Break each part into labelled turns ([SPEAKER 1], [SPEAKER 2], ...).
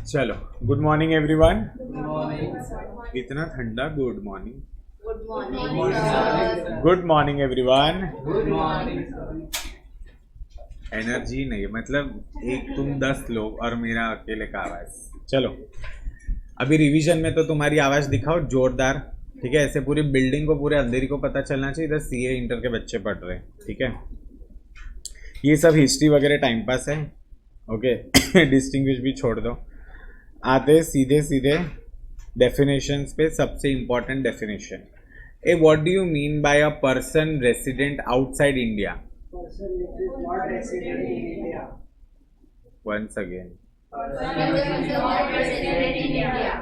[SPEAKER 1] चलो, good morning everyone.
[SPEAKER 2] Good morning.
[SPEAKER 1] इतना ठंडा good morning.
[SPEAKER 2] Good morning.
[SPEAKER 1] Good morning everyone.
[SPEAKER 2] Good morning.
[SPEAKER 1] Energy नहीं, मतलब एक तुम 10 लोग और मेरा अकेले का आवाज। चलो, अभी रिवीजन में तो तुम्हारी आवाज दिखाओ जोरदार, ठीक है। ऐसे पूरी बिल्डिंग को, पूरे अंधेरी को पता चलना चाहिए इधर सीए इंटर के बच्चे पढ़ रहे हैं, ठीक है। ये सब हिस्ट्री वगैरह टाइम पास है, ओके। डिस्टिंग्विश भी छोड़ दो। आते सीधे सीधे डेफिनेशंस पे। सबसे important definition, A what do you mean by a person resident outside India?
[SPEAKER 2] Person which is not resident in India.
[SPEAKER 1] Once again,
[SPEAKER 2] Person which is not resident in India.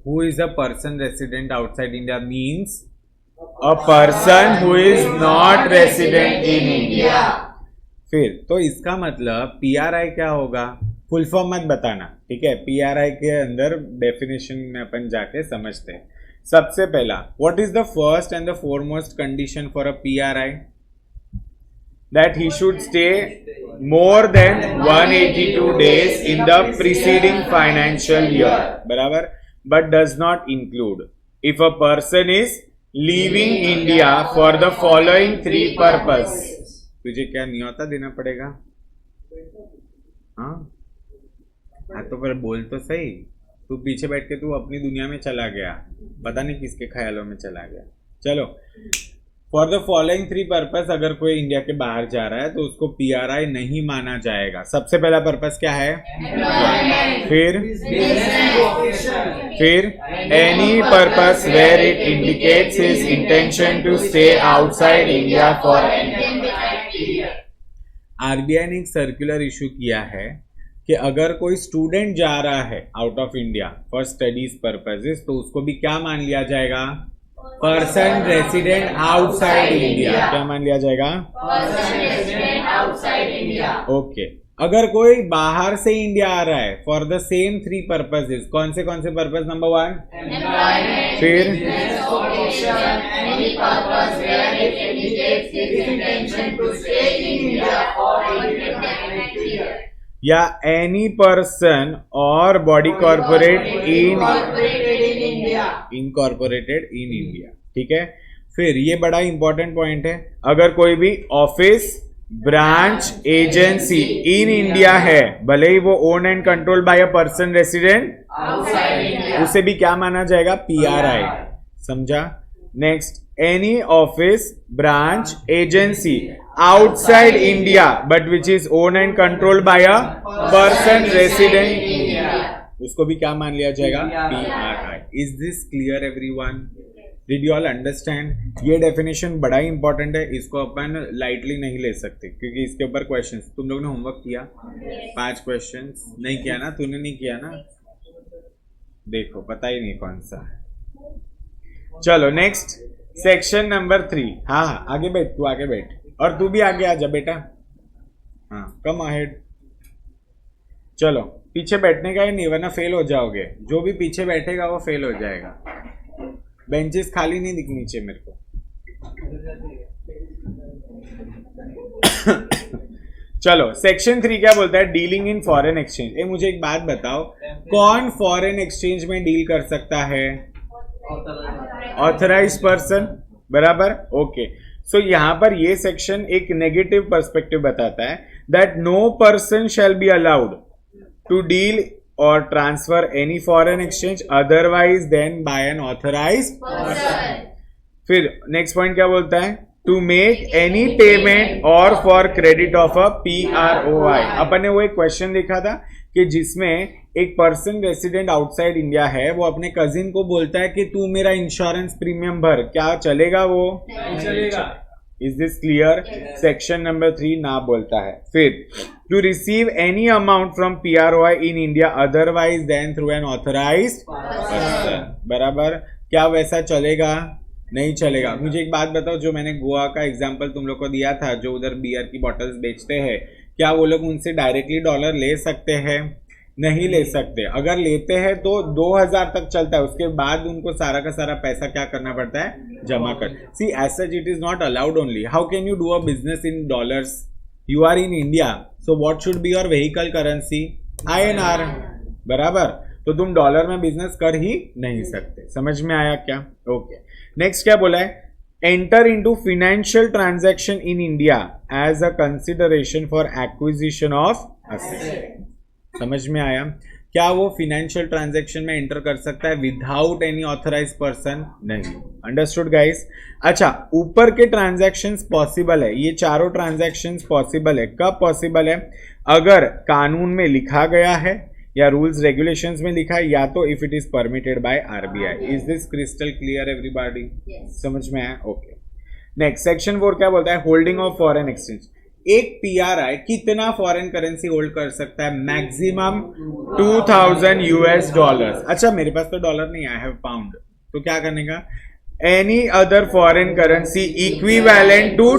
[SPEAKER 1] who is a person resident outside India means a person who is not resident in India. फिर तो इसका मतलब PRI क्या होगा? Full form मत बताना, ठीक है। पीआरआई के अंदर डेफिनेशन में अपन जाके समझते हैं। सबसे पहला, what is the first and the foremost condition for a PRI? that he should stay more than 182 days in the preceding financial year, बराबर, but does not include if a person is leaving India for the following 3 purpose. तुझे क्या न्योता देना पड़ेगा? हाँ तो पर बोल तो सही। तू पीछे बैठ के तू अपनी दुनिया में चला गया, पता नहीं किसके ख्यालों में चला गया। चलो, फॉर द फॉलोइंग 3 पर्पस, अगर कोई इंडिया के बाहर जा रहा है तो उसको पीआरआई नहीं माना जाएगा। सबसे पहला पर्पस क्या है? फिर any purpose where it indicates his intention to stay outside India for. RBI ने एक सर्कुलर इशू किया है कि अगर कोई स्टूडेंट जा रहा है out of India for studies purposes तो उसको भी क्या मान लिया जाएगा? Person resident outside India. क्या मान लिया जाएगा?
[SPEAKER 2] Person resident outside India.
[SPEAKER 1] Okay. अगर कोई बाहर से इंडिया आ रहा है फॉर द सेम 3 पर्पसेस, कौन से पर्पस? Number 1,
[SPEAKER 2] Employment.
[SPEAKER 1] फिर
[SPEAKER 2] Business occupation. Any purpose where it indicates his intention to stay in India for indefinite period.
[SPEAKER 1] या एनी पर्सन और body corporate incorporated in India, ठीक है। फिर ये बड़ा इंपॉर्टेंट पॉइंट है, अगर कोई भी ऑफिस, ब्रांच, एजेंसी इन इंडिया है, भले ही वो own and control by a person resident
[SPEAKER 2] Outside India.
[SPEAKER 1] उसे भी क्या माना जाएगा? पीआरआई। समझा? Next, any office, branch, agency outside India but which is owned and controlled by a person resident in India, उसको भी क्या मान लिया जाएगा? PRI. Is this clear everyone? Did you all understand? ये डेफिनेशन बड़ा ही इंपॉर्टेंट है, इसको अपन लाइटली नहीं ले सकते क्योंकि इसके ऊपर क्वेश्चंस, तुम लोग ने होमवर्क किया 5 क्वेश्चंस नहीं किया ना? तूने नहीं किया ना? देखो पता ही नहीं कौन सा है। चलो नेक्स्ट, सेक्शन नंबर 3। हाँ आगे बैठ, तू आगे बैठ और तू भी आगे आ जा बेटा। हाँ कम अहेड। चलो, पीछे बैठने का ही नहीं वरना फेल हो जाओगे। जो भी पीछे बैठेगा वो फेल हो जाएगा। बेंचेस खाली नहीं दिखनी चाहिए मेरे को। चलो, सेक्शन 3 क्या बोलता है? Dealing in foreign exchange. ए मुझे एक बात बताओ, कौन फॉरेन एक्सचेंज में डील कर सकता है? ऑथराइज्ड पर्सन, बराबर, ओके। सो यहाँ पर ये सेक्शन एक नेगेटिव पर्सपेक्टिव बताता है that no person shall be allowed to deal और transfer any foreign exchange otherwise than by an authorised person. फिर नेक्स्ट पॉइंट क्या बोलता है? टू मेक एनी पेमेंट और for credit of a PROI। अपन ने वो एक क्वेश्चन देखा था कि जिसमें एक पर्सन रेसिडेंट आउटसाइड इंडिया है, वो अपने कजिन को बोलता है कि तू मेरा इंश्योरेंस प्रीमियम भर। क्या चलेगा? वो नहीं चलेगा। Is this clear? Section number 3 ना बोलता है। फिर to receive any amount from PROI in India otherwise then through an authorised person, बराबर। क्या वैसा चलेगा? नहीं चलेगा। मुझे एक बात बताओ, जो मैंने गोवा का एग्जांपल तुम लोग को दिया था, जो उधर बियर की बॉटल्स बेचते हैं, क्या वो लोग उनसे डायरेक्टली डॉलर ले सकते हैं? नहीं ले सकते। अगर लेते हैं तो 2000 तक चलता है, उसके बाद उनको सारा का सारा पैसा क्या करना पड़ता है? जमा कर। See as such it is not allowed only. How can you do a business in dollars? You are in India, so what should be your vehicle currency? INR। बराबर, तो तुम डॉलर में बिजनेस कर ही नहीं सकते। समझ में आया क्या? ओके, नेक्स्ट क्या बोला है? Enter into financial transaction in India as a consideration for acquisition of asset. समझ में आया? क्या वो फिनेंशियल ट्रांजैक्शन में एंटर कर सकता है विदाउट एनी ऑथराइज पर्सन? नहीं। Understood guys? अच्छा, ऊपर के ट्रांजैक्शंस पॉसिबल है, ये चारों ट्रांजैक्शंस पॉसिबल है। कब पॉसिबल है? अगर कानून में लिखा गया है या रूल्स रेगुलेशंस में लिखा है, या तो if it is permitted by RBI. Is this crystal clear everybody? समझ में आया? ओके, नेक्स्ट सेक्शन 4 क्या बोलता है? Holding of foreign exchange. एक पीआरआई कितना फॉरेन करेंसी होल्ड कर सकता है? Maximum 2000 US dollars. अच्छा, मेरे पास तो डॉलर नहीं, आई हैव पाउंड, तो क्या करने का? Any other foreign currency equivalent to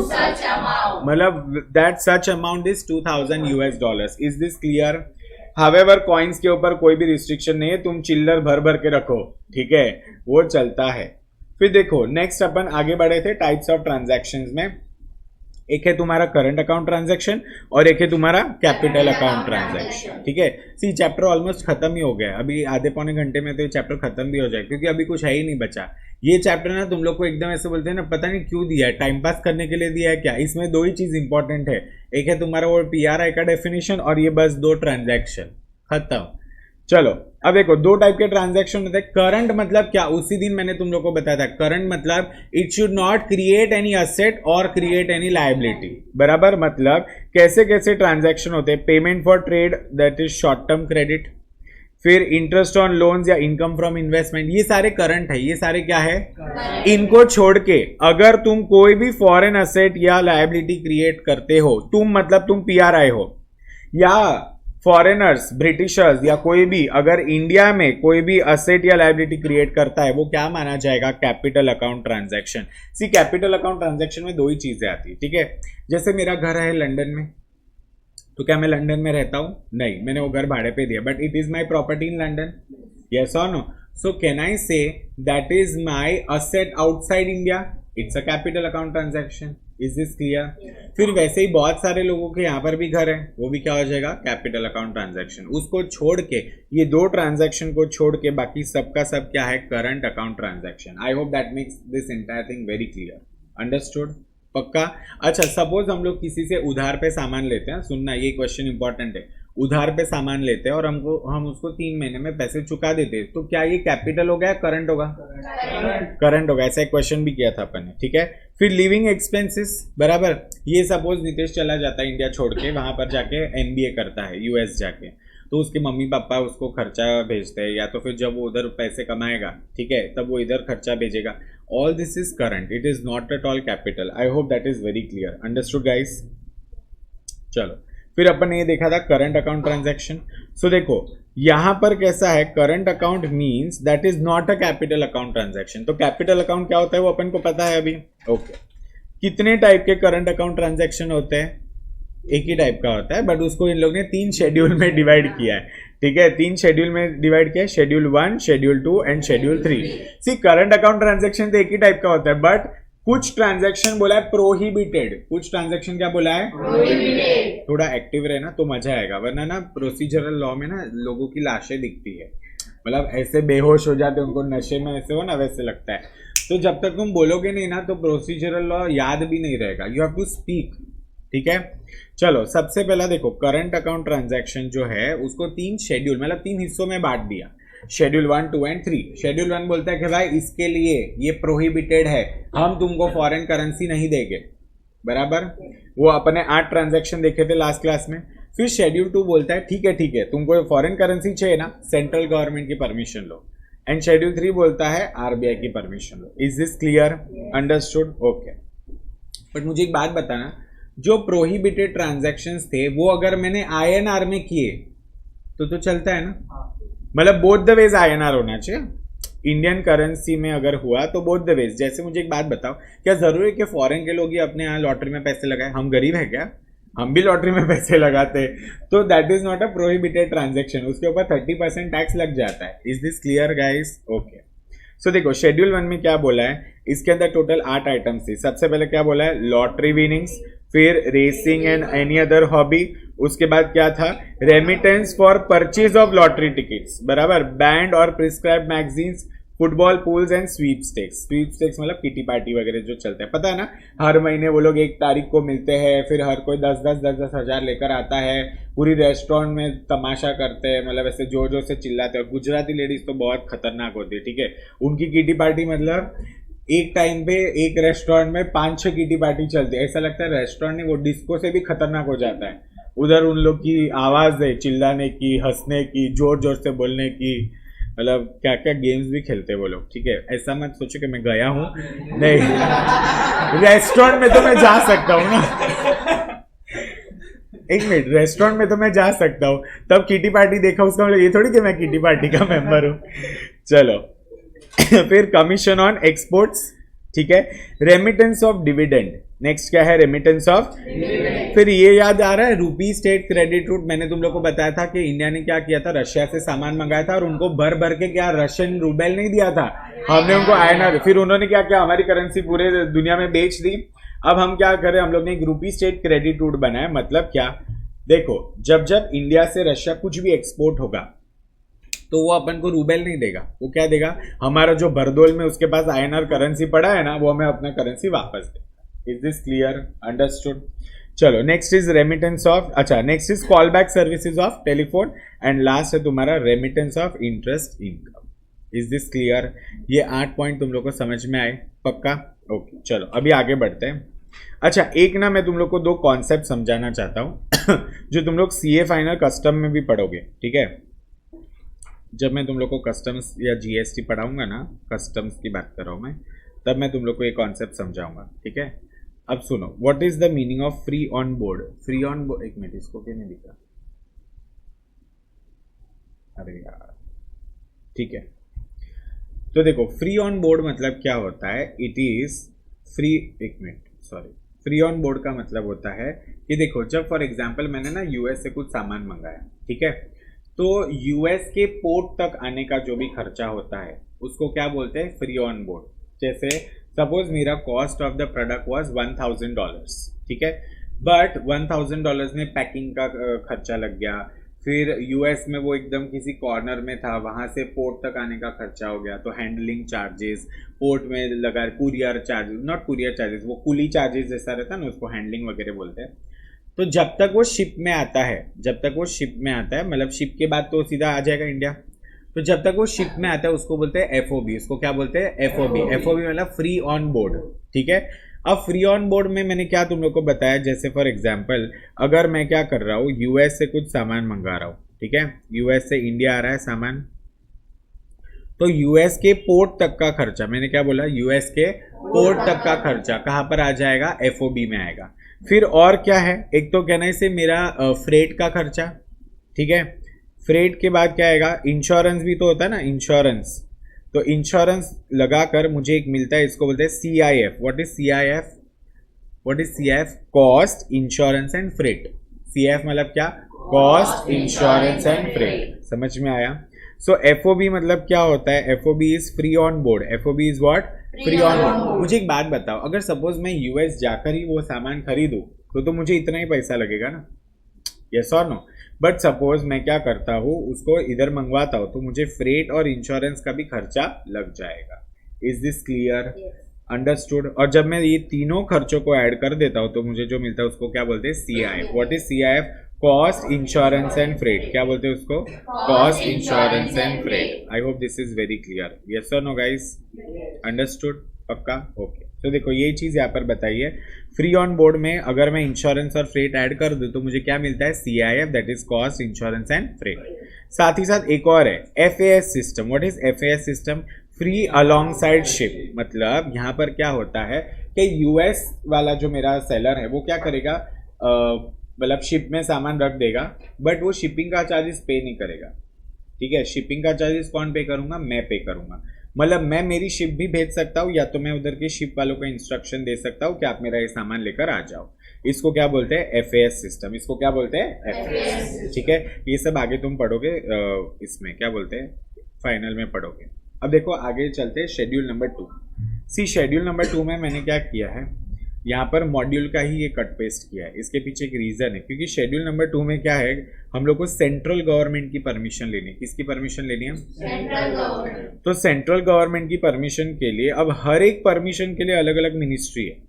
[SPEAKER 1] मतलब that such amount is 2000 US dollars. Is this clear? However coins के ऊपर कोई भी रिस्ट्रिक्शन नहीं है, तुम चिल्लर भर भर के रखो, ठीक है, वो चलता है। फिर देखो, नेक्स्ट अपन आगे बढ़े थे टाइप्स ऑफ ट्रांजैक्शंस में। एक है तुम्हारा करंट अकाउंट ट्रांजैक्शन और एक है तुम्हारा कैपिटल अकाउंट ट्रांजैक्शन, ठीक है। सी चैप्टर ऑलमोस्ट खत्म ही हो गया, अभी आधे पौने घंटे में तो ये चैप्टर खत्म भी हो जाए, क्योंकि अभी कुछ है ही नहीं बचा। ये चैप्टर ना तुम लोग को एकदम ऐसे बोलते हैं ना, पता नहीं क्यों दिया है, टाइम पास करने के लिए दिया है क्या? इसमें दो ही चीज इंपॉर्टेंट है, एक है तुम्हारा वो पीआरआई का डेफिनेशन और ये बस दो ट्रांजैक्शन, खत्म। चलो अब देखो, दो टाइप के ट्रांजैक्शन होते हैं। करंट मतलब क्या? उसी दिन मैंने तुम लोग को बताया था, करंट मतलब it should not create any asset और क्रिएट एनी लायबिलिटी, बराबर। मतलब कैसे कैसे ट्रांजैक्शन होते हैं? Payment for trade, that is short term credit, फिर इंटरेस्ट ऑन लोन्स या इनकम फ्रॉम इन्वेस्टमेंट, ये सारे करंट है, ये सारे क्या है? इनको छोड़ के अगर तुम कोई भी फॉरेन असेट या लायबिलिटी क्रिएट करते हो, तुम मतलब तुम पीआरआई हो या फॉरेनर्स, ब्रिटिशर्स या कोई भी अगर इंडिया में कोई भी असेट या लायबिलिटी क्रिएट करता है, वो क्या माना जाएगा? Capital account transaction. See capital account transaction में दो ही चीजें आती है, ठीक है। जैसे मेरा घर है लंदन में, तो क्या मैं लंदन में रहता हूं? नहीं, मैंने वो घर भाड़े पे दिया, but it is my property in London, yes और no? So can I say that is my asset outside India? It's a capital account transaction. Is this clear? फिर वैसे ही बहुत सारे लोगों के यहाँ पर भी घर है, वो भी क्या हो जाएगा? Capital account transaction. उसको छोड़ के, ये दो ट्रांजैक्शन को छोड़ के बाकी सबका सब क्या है? Current account transaction. I hope that makes this entire thing very clear. Understood? पक्का? अच्छा, सपोज हम लोग किसी से उधार पे सामान लेते हैं, सुनना ये क्वेश्चन इंपॉर्टेंट है। उधार पे सामान लेते हैं और हम उसको 3 महीने में पैसे चुका देते हैं, तो क्या ये कैपिटल हो गया, करंट होगा? करंट होगा। ऐसा एक क्वेश्चन भी किया था अपन ने, ठीक है। फिर लिविंग एक्सपेंसेस, बराबर। ये सपोज नितेश चला जाता है इंडिया छोड़ के, वहां पर जाके एमबीए करता है यूएस जाके, तो उसके मम्मी पापा उसको खर्चा भेजते हैं, या तो फिर जब वो उधर पैसे कमाएगा, ठीक है, तब वो इधर खर्चा भेजेगा। All this is current, it is not at all capital. I hope that is very clear. Understood guys? चलो फिर अपन ने ये देखा था करंट अकाउंट ट्रांजैक्शन। सो देखो यहां पर कैसा है, current account means that is not a capital account transaction. तो कैपिटल अकाउंट क्या होता है वो अपन को पता है अभी, ओके। कितने टाइप के करंट अकाउंट ट्रांजैक्शन होते हैं? एक ही टाइप का होता है, बट उसको इन लोग ने 3 शेड्यूल में डिवाइड किया है, ठीक है। 3 शेड्यूल में डिवाइड किया है, schedule 1, schedule 2 and schedule 3। See current account transaction तो एक ही टाइप का होता है, बट कुछ ट्रांजैक्शन बोला है प्रोहिबिटेड, कुछ ट्रांजैक्शन क्या बोला है? प्रोहिबिटेड। थोड़ा एक्टिव रहना तो मजा आएगा, वरना ना प्रोसीजरल लॉ में ना लोगों की लाशें दिखती है, मतलब ऐसे बेहोश हो जाते, उनको नशे में ऐसे हो ना, वैसे लगता है। तो जब तक तुम बोलोगे नहीं ना, तो प्रोसीजरल लॉ याद भी नहीं रहेगा। यू हैव टू स्पीक, ठीक है। चलो सबसे पहला देखो, करंट अकाउंट ट्रांजैक्शन जो है उसको 3 शेड्यूल मतलब 3 हिस्सों में बांट दिया, शेड्यूल 1, 2 एंड 3। शेड्यूल 1 बोलता है कि भाई इसके लिए ये प्रोहिबिटेड है, हम तुमको फॉरेन करेंसी नहीं देंगे, बराबर। वो अपने 8 ट्रांजैक्शन देखे थे लास्ट क्लास में। फिर शेड्यूल 2 बोलता है ठीक है तुमको फॉरेन करेंसी चाहिए ना, सेंट्रल गवर्नमेंट की परमिशन लो। एंड शेड्यूल 3 बोलता है आरबीआई की permission low. Is this clear? Understood? Okay. But मुझे एक बात बताना, जो प्रोहिबिटेड ट्रांजैक्शंस थे वो अगर मैंने आईएनआर में किए तो चलता है ना, मतलब बोथ द वेज आईएनआर होना चाहिए। इंडियन करेंसी में अगर हुआ तो बोथ द वेज। जैसे मुझे एक बात बताओ, क्या जरूरी है कि फॉरेन के लोग ही अपने यहाँ लॉटरी में पैसे लगाए? हम गरीब है क्या? हम भी लॉटरी में पैसे लगाते, तो that is not a prohibited transaction, उसके ऊपर 30% टैक्स लग जाता है। Is this clear guys? Okay. So देखो शेड्यूल 1 में क्या बोला है, इसके अंदर टोटल 8 आइटम्स थी। सबसे पहले क्या बोला है? लॉटरी विनिंग्स, फिर racing and any other hobby, उसके बाद क्या था, remittance for purchase of lottery tickets, बराबर, बैंड और prescribe magazines, football pools and sweepstakes मतलब किटी पार्टी वगैरह जो चलते हैं, पता है ना, हर महीने वो लोग 1 तारीख को मिलते हैं, फिर हर कोई 10 हज़ार लेकर आता है, पूरी रेस्टोरेंट में तमाशा करते हैं, मतलब ऐसे जोर जोर से चिल्लाते हैं। गुजराती लेडीज तो बहुत खतरनाक होती है, ठीक है, उनकी किटी पार्टी मतलब एक टाइम पे एक रेस्टोरेंट में 5-6 किटी पार्टी चलती है, ऐसा लगता है रेस्टोरेंट नहीं वो डिस्को से भी खतरनाक हो जाता है। उधर उन लोग की आवाज है, चिल्लाने की, हंसने की, जोर जोर से बोलने की, मतलब क्या क्या गेम्स भी खेलते हैं वो लोग, ठीक है। ऐसा मत सोचो कि मैं गया हूँ, नहीं, रेस्टोरेंट में तो मैं जा सकता हूँ ना, एक मिनट, रेस्टोरेंट में तो मैं जा सकता हूँ, तब किटी पार्टी देखा उसका मतलब ये थोड़ी कि मैं किटी पार्टी का मेंबर हूँ। चलो फिर कमीशन ऑन एक्सपोर्ट्स, ठीक है, रेमिटेंस ऑफ डिविडेंड, नेक्स्ट क्या है, रेमिटेंस ऑफ, फिर ये याद आ रहा है रूपी स्टेट क्रेडिट रूट, मैंने तुम लोग को बताया था कि इंडिया ने क्या किया था, रशिया से सामान मंगाया था और उनको भर भर के क्या रशियन रूबेल नहीं दिया था, हमने उनको आईएनआर, फिर उन्होंने क्या किया, हमारी करेंसी पूरे दुनिया में बेच दी। अब हम क्या करें, हम लोग ने एक रूपी स्टेट क्रेडिट रूट बनाया, मतलब क्या, देखो जब जब इंडिया से रशिया कुछ भी एक्सपोर्ट होगा तो वो अपन को रूबेल नहीं देगा, वो क्या देगा, हमारा जो बरदोल में उसके पास आईएनआर करेंसी पड़ा है ना, वो हमें अपना करेंसी वापस दे। Is this clear, understood? चलो नेक्स्ट इज रेमिटेंस ऑफ, अच्छा next is call back services of telephone, and last है तुम्हारा remittance of interest income. Is this clear? ये 8 पॉइंट तुम लोग को समझ में आए, पक्का? ओके चलो अभी आगे बढ़ते हैं। अच्छा एक ना मैं तुम लोग को 2 कॉन्सेप्ट समझाना चाहता हूँ जो तुम लोग सीए फाइनल कस्टम में भी पढ़ोगे, ठीक है। जब मैं तुम लोग को कस्टम्स या जीएसटी पढ़ाऊंगा ना, कस्टम्स की बात कर रहा हूँ मैं, तब मैं तुम लोग को ये कॉन्सेप्ट समझाऊंगा, ठीक है। अब सुनो, what is the meaning of free on board? Free on board, एक मिनट, इसको क्यों नहीं दिखा, अरे यार, ठीक है। तो देखो फ्री ऑन बोर्ड मतलब क्या होता है, इट इज फ्री, एक minute sorry, free on board का मतलब होता है कि देखो जब फॉर एग्जांपल मैंने ना यूएस से कुछ सामान मंगाया, ठीक है, तो यूएस के पोर्ट तक आने का जो भी खर्चा होता है उसको क्या बोलते हैं, फ्री ऑन बोर्ड। जैसे सपोज मेरा cost of the product was $1000, ठीक है, बट $1000 में पैकिंग का खर्चा लग गया, फिर यूएस में वो एकदम किसी कॉर्नर में था, वहाँ से पोर्ट तक आने का खर्चा हो गया, तो हैंडलिंग चार्जेस, पोर्ट में लगा courier charges, not courier charges, वो कुली चार्जेस जैसा रहता है ना, उसको हैंडलिंग वगैरह बोलते हैं। तो जब तक वो शिप में आता है, जब तक वो शिप में आता है, मतलब शिप के बाद तो सीधा आ जाएगा इंडिया, तो जब तक वो शिप में आता है उसको बोलते हैं एफओबी। उसको क्या बोलते हैं, एफओबी। एफओबी मतलब फ्री ऑन बोर्ड, ठीक है। अब फ्री ऑन बोर्ड में मैंने क्या तुम लोग को बताया, जैसे फॉर एग्जांपल अगर मैं क्या कर रहा हूँ, यूएस से कुछ सामान मंगा रहा हूँ, ठीक है, यूएस से इंडिया आ रहा है सामान, तो यूएस के पोर्ट तक का खर्चा, मैंने क्या बोला, यूएस के पोर्ट तक का खर्चा कहाँ पर आ जाएगा, एफओबी में आएगा। फिर और क्या है, एक तो कहना से मेरा फ्रेट का खर्चा, ठीक है, फ्रेट के बाद क्या आएगा, इंश्योरेंस भी तो होता है ना, इंश्योरेंस, तो इंश्योरेंस लगाकर मुझे एक मिलता है, इसको बोलते हैं CIF। What is CIF? What is CIF? Cost, insurance and freight. CIF मतलब क्या, कॉस्ट, इंश्योरेंस एंड फ्रेट। समझ में आया? सो FOB मतलब क्या होता है, FOB is free on board. FOB is what, free on board. मुझे एक बात बताओ, अगर सपोज मैं यूएस जाकर ही वो सामान खरीदूं तो मुझे इतना ही पैसा लगेगा ना, यस और नो? बट सपोज मैं क्या करता हूँ, उसको इधर मंगवाता हूँ, तो मुझे फ्रेट और इंश्योरेंस का भी खर्चा लग जाएगा। Is this clear, understood? और जब मैं ये तीनों खर्चों को ऐड कर देता हूँ तो मुझे जो मिलता है उसको क्या बोलते हैं, CIF। What is CIF? Cost, insurance and freight. क्या बोलते हैं उसको, cost, insurance and freight. I hope this is very clear, yes और नो गाइस, अंडरस्टूड, पक्का? ओके। तो देखो ये चीज यहाँ पर बताइए, फ्री ऑन बोर्ड में अगर मैं इंश्योरेंस और फ्रेट ऐड कर दूं तो मुझे क्या मिलता है, CIF, that is cost, insurance and freight. साथ ही साथ एक और है, FAS system. What is FAS system? Free along side ship. मतलब यहाँ पर क्या होता है कि यूएस वाला जो मेरा सेलर है वो क्या करेगा, मतलब शिप में सामान रख देगा, बट वो शिपिंग का चार्जेस पे नहीं करेगा, ठीक है। शिपिंग का चार्जेस कौन पे करूंगा, मैं पे करूंगा। मतलब मैं मेरी शिप भी भेज सकता हूँ, या तो मैं उधर के शिप वालों को इंस्ट्रक्शन दे सकता हूँ कि आप मेरा ये सामान लेकर आ जाओ। इसको क्या बोलते हैं, FAS सिस्टम। इसको क्या बोलते हैं, FAS, ठीक है। ये सब आगे तुम पढ़ोगे, इसमें क्या बोलते हैं, फाइनल में पढ़ोगे। अब देखो आगे चलते हैं schedule number 2। See schedule number 2 में मैंने क्या किया है, यहाँ पर मॉड्यूल का ही ये कट पेस्ट किया है, इसके पीछे एक रीजन है, क्योंकि शेड्यूल नंबर 2 में क्या है, हम लोग को सेंट्रल गवर्नमेंट की परमिशन लेनी है। किसकी परमिशन लेनी है?
[SPEAKER 2] Central government.
[SPEAKER 1] तो सेंट्रल गवर्नमेंट की परमिशन के लिए अब हर एक परमिशन के लिए अलग अलग मिनिस्ट्री है,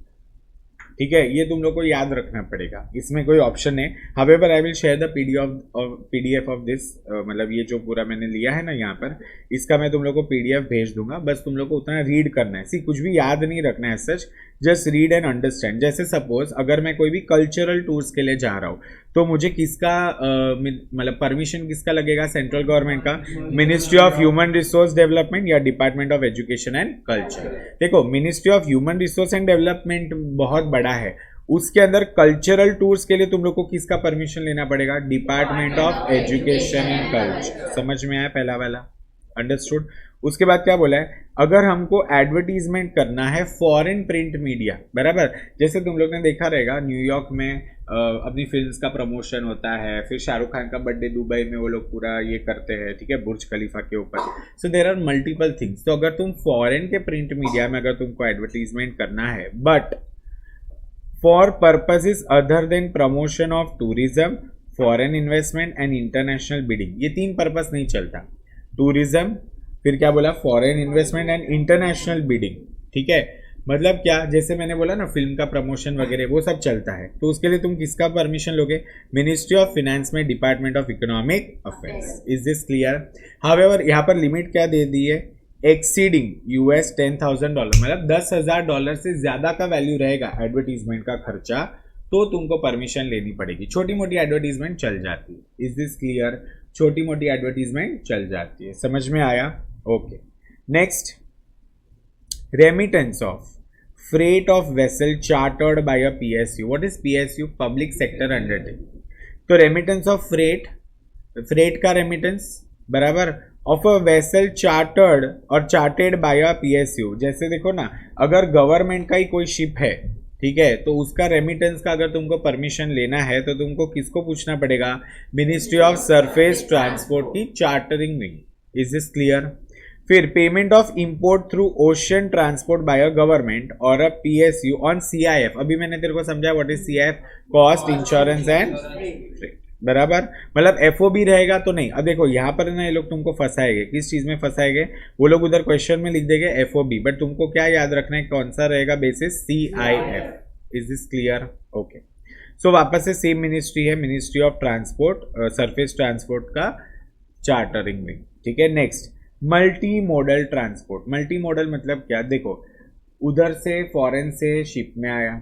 [SPEAKER 1] ठीक है, ये तुम लोग को याद रखना पड़ेगा, इसमें कोई ऑप्शन नहीं। However I will share the PDF of this, मतलब ये जो पूरा मैंने लिया है ना यहाँ पर, इसका मैं तुम लोग को पीडीएफ भेज दूंगा, बस तुम लोग को उतना रीड करना है। सी कुछ भी याद नहीं रखना है सच, जस्ट रीड एंड अंडरस्टैंड। जैसे सपोज अगर मैं कोई भी कल्चरल टूर्स के लिए जा रहा हूँ, तो मुझे किसका मतलब परमिशन किसका लगेगा? सेंट्रल गवर्नमेंट का, ministry of human resource development या department of education and culture. देखो ministry of human resource and development बहुत बड़ा है, उसके अंदर कल्चरल टूर्स के लिए तुम लोग को किसका परमिशन लेना पड़ेगा? Department of education and culture. समझ में आया पहला वाला? अंडरस्टूड। उसके बाद क्या बोला है? अगर हमको एडवर्टीजमेंट करना है फॉरेन प्रिंट मीडिया, बराबर, जैसे तुम लोग ने देखा रहेगा न्यूयॉर्क में अपनी फिल्म्स का प्रमोशन होता है, फिर शाहरुख खान का बर्थडे दुबई में वो लोग पूरा ये करते हैं, ठीक है, बुर्ज खलीफा के ऊपर। So there are multiple things. तो अगर तुम फॉरेन के प्रिंट मीडिया में अगर तुमको एडवर्टीजमेंट करना है, but for purposes other than promotion of tourism, foreign investment and international bidding, ये 3 पर्पस नहीं चलता। टूरिज्म, फिर क्या बोला? Foreign investment and international bidding, ठीक है। मतलब क्या, जैसे मैंने बोला ना फिल्म का प्रमोशन वगैरह वो सब चलता है, तो उसके लिए तुम किसका परमिशन लोगे? मिनिस्ट्री ऑफ फाइनेंस में department of economic affairs. Is this clear? However यहाँ पर लिमिट क्या दे दी है? एक्सीडिंग $10,000, मतलब $10,000 से ज्यादा का वैल्यू रहेगा एडवर्टीजमेंट का खर्चा, तो तुमको परमिशन लेनी पड़ेगी। छोटी मोटी एडवर्टीजमेंट चल जाती है। Is this clear? छोटी मोटी एडवर्टीजमेंट चल जाती है। समझ में आया? Okay. Next, remittance of freight of vessel chartered by a PSU. What is PSU? Public sector undertaking. तो रेमिटेंस ऑफ फ्रेट का रेमिटेंस बराबर ऑफ अ वेसल चार्टर्ड और चार्टेड बाय अ पीएसयू। जैसे देखो ना, अगर गवर्नमेंट का ही कोई शिप है, ठीक है, तो उसका रेमिटेंस का अगर तुमको परमिशन लेना है तो तुमको किसको पूछना पड़ेगा? मिनिस्ट्री ऑफ सरफेस ट्रांसपोर्ट की chartering wing. Is this clear? फिर payment of import through ocean transport by a government और अ पीएसयू ऑन सीआईएफ। अभी मैंने तेरे को समझाया what is CIF, cost insurance and freight, बराबर। मतलब एफओबी रहेगा तो नहीं। अब देखो यहाँ पर ना ये लोग तुमको फंसाएंगे, किस चीज में फंसाएंगे? वो लोग उधर क्वेश्चन में लिख देंगे एफओबी, बट तुमको क्या याद रखना है, कौन सा रहेगा basis? CIF. Is this clear? Okay. So वापस से सेम मिनिस्ट्री है, ministry of transport, surface transport का चार्टरिंग विंग, ठीक है। Next, multi modal transport. Multi modal मतलब क्या? देखो उधर से फॉरेन से शिप में आया,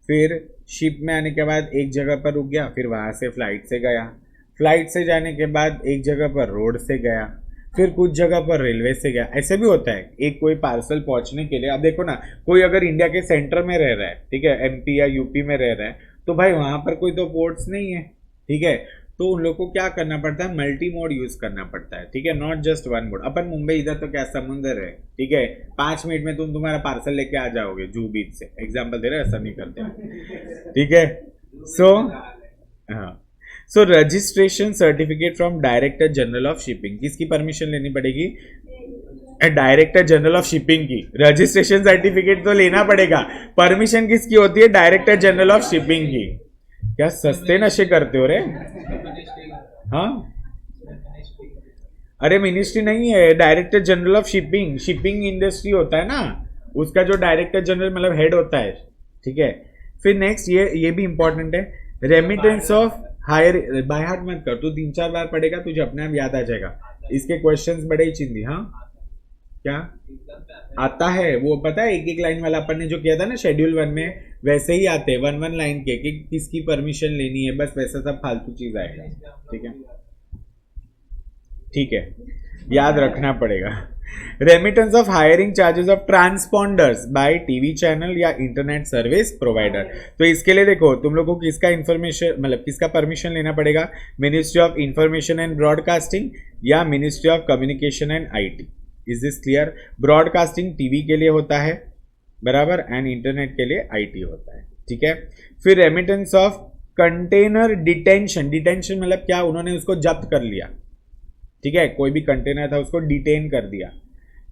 [SPEAKER 1] फिर शिप में आने के बाद एक जगह पर रुक गया, फिर वहां से फ्लाइट से गया, फ्लाइट से जाने के बाद एक जगह पर रोड से गया, फिर कुछ जगह पर रेलवे से गया। ऐसे भी होता है। एक कोई पार्सल पहुंचने के लिए, अब देखो ना, कोई अगर इंडिया के सेंटर में रह रहा है, ठीक है, एमपी या यूपी में रह रहा है, तो भाई वहां पर कोई तो पोर्ट्स नहीं है, ठीक है, तो उन लोग को क्या करना पड़ता है? मल्टी मोड यूज करना पड़ता है, ठीक है, नॉट जस्ट वन मोड। अपन मुंबई इधर तो क्या समुंदर है, ठीक है, 5 मिनट में तुम तुम्हारा पार्सल लेके आ जाओगे जूहू बीच से, एग्जाम्पल दे रहे, ऐसा नहीं करते हैं, ठीक है। सो registration certificate from director general of shipping, किसकी परमिशन लेनी पड़ेगी? डायरेक्टर जनरल ऑफ शिपिंग की। रजिस्ट्रेशन सर्टिफिकेट तो लेना पड़ेगा, परमिशन किसकी होती है? डायरेक्टर जनरल ऑफ शिपिंग की। क्या सस्ते नशे करते हो रे? हाँ, अरे मिनिस्ट्री नहीं है, director general of shipping, shipping industry होता है ना, उसका जो डायरेक्टर जनरल मतलब हेड होता है, ठीक है। फिर नेक्स्ट, ये भी इंपॉर्टेंट है, remittance of hire. By heart मत कर, तू 3-4 बार पढ़ेगा, तुझे अपने आप याद आ जाएगा। इसके क्वेश्चंस बड़े ही चिंदी। हाँ क्या आता है वो पता है? एक लाइन वाला अपन ने जो किया था ना शेड्यूल 1 में, वैसे ही आते हैं 1 लाइन के, कि किसकी परमिशन लेनी है, बस वैसा सब फालतू चीज आएगा, ठीक है, ठीक है, याद रखना पड़ेगा। Remittance of hiring charges of transponders by TV channel या इंटरनेट सर्विस प्रोवाइडर। तो इसके लिए देखो तुम लोग को किसका इंफॉर्मेशन मतलब किसका परमिशन लेना पड़ेगा? Ministry of information and broadcasting या ministry of communication and IT. Is this clear? Broadcasting TV के लिए होता है, बराबर, एंड इंटरनेट के लिए आईटी होता है, ठीक है। फिर remittance of container detention. Detention मतलब क्या? उन्होंने उसको जब्त कर लिया, ठीक है, कोई भी कंटेनर था उसको डिटेन कर दिया।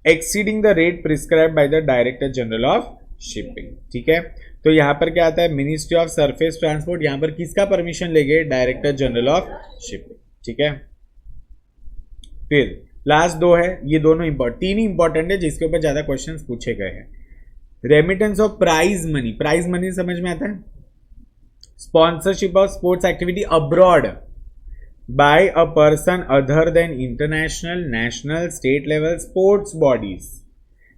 [SPEAKER 1] Exceeding the rate prescribe by the director general of shipping, ठीक है। तो यहाँ पर क्या आता है, मिनिस्ट्री ऑफ सरफेस ट्रांसपोर्ट, यहाँ पर किसका परमिशन लेंगे, डायरेक्टर जनरल ऑफ शिपिंग, ठीक है। फिर लास्ट दो है, ये दोनों तीन ही इंपॉर्टेंट है जिसके ऊपर ज्यादा क्वेश्चंस पूछे गए हैं। Remittance of prize money, prize money समझ में आता है, sponsorship of sports activity abroad by a person other than international, national, state level sports bodies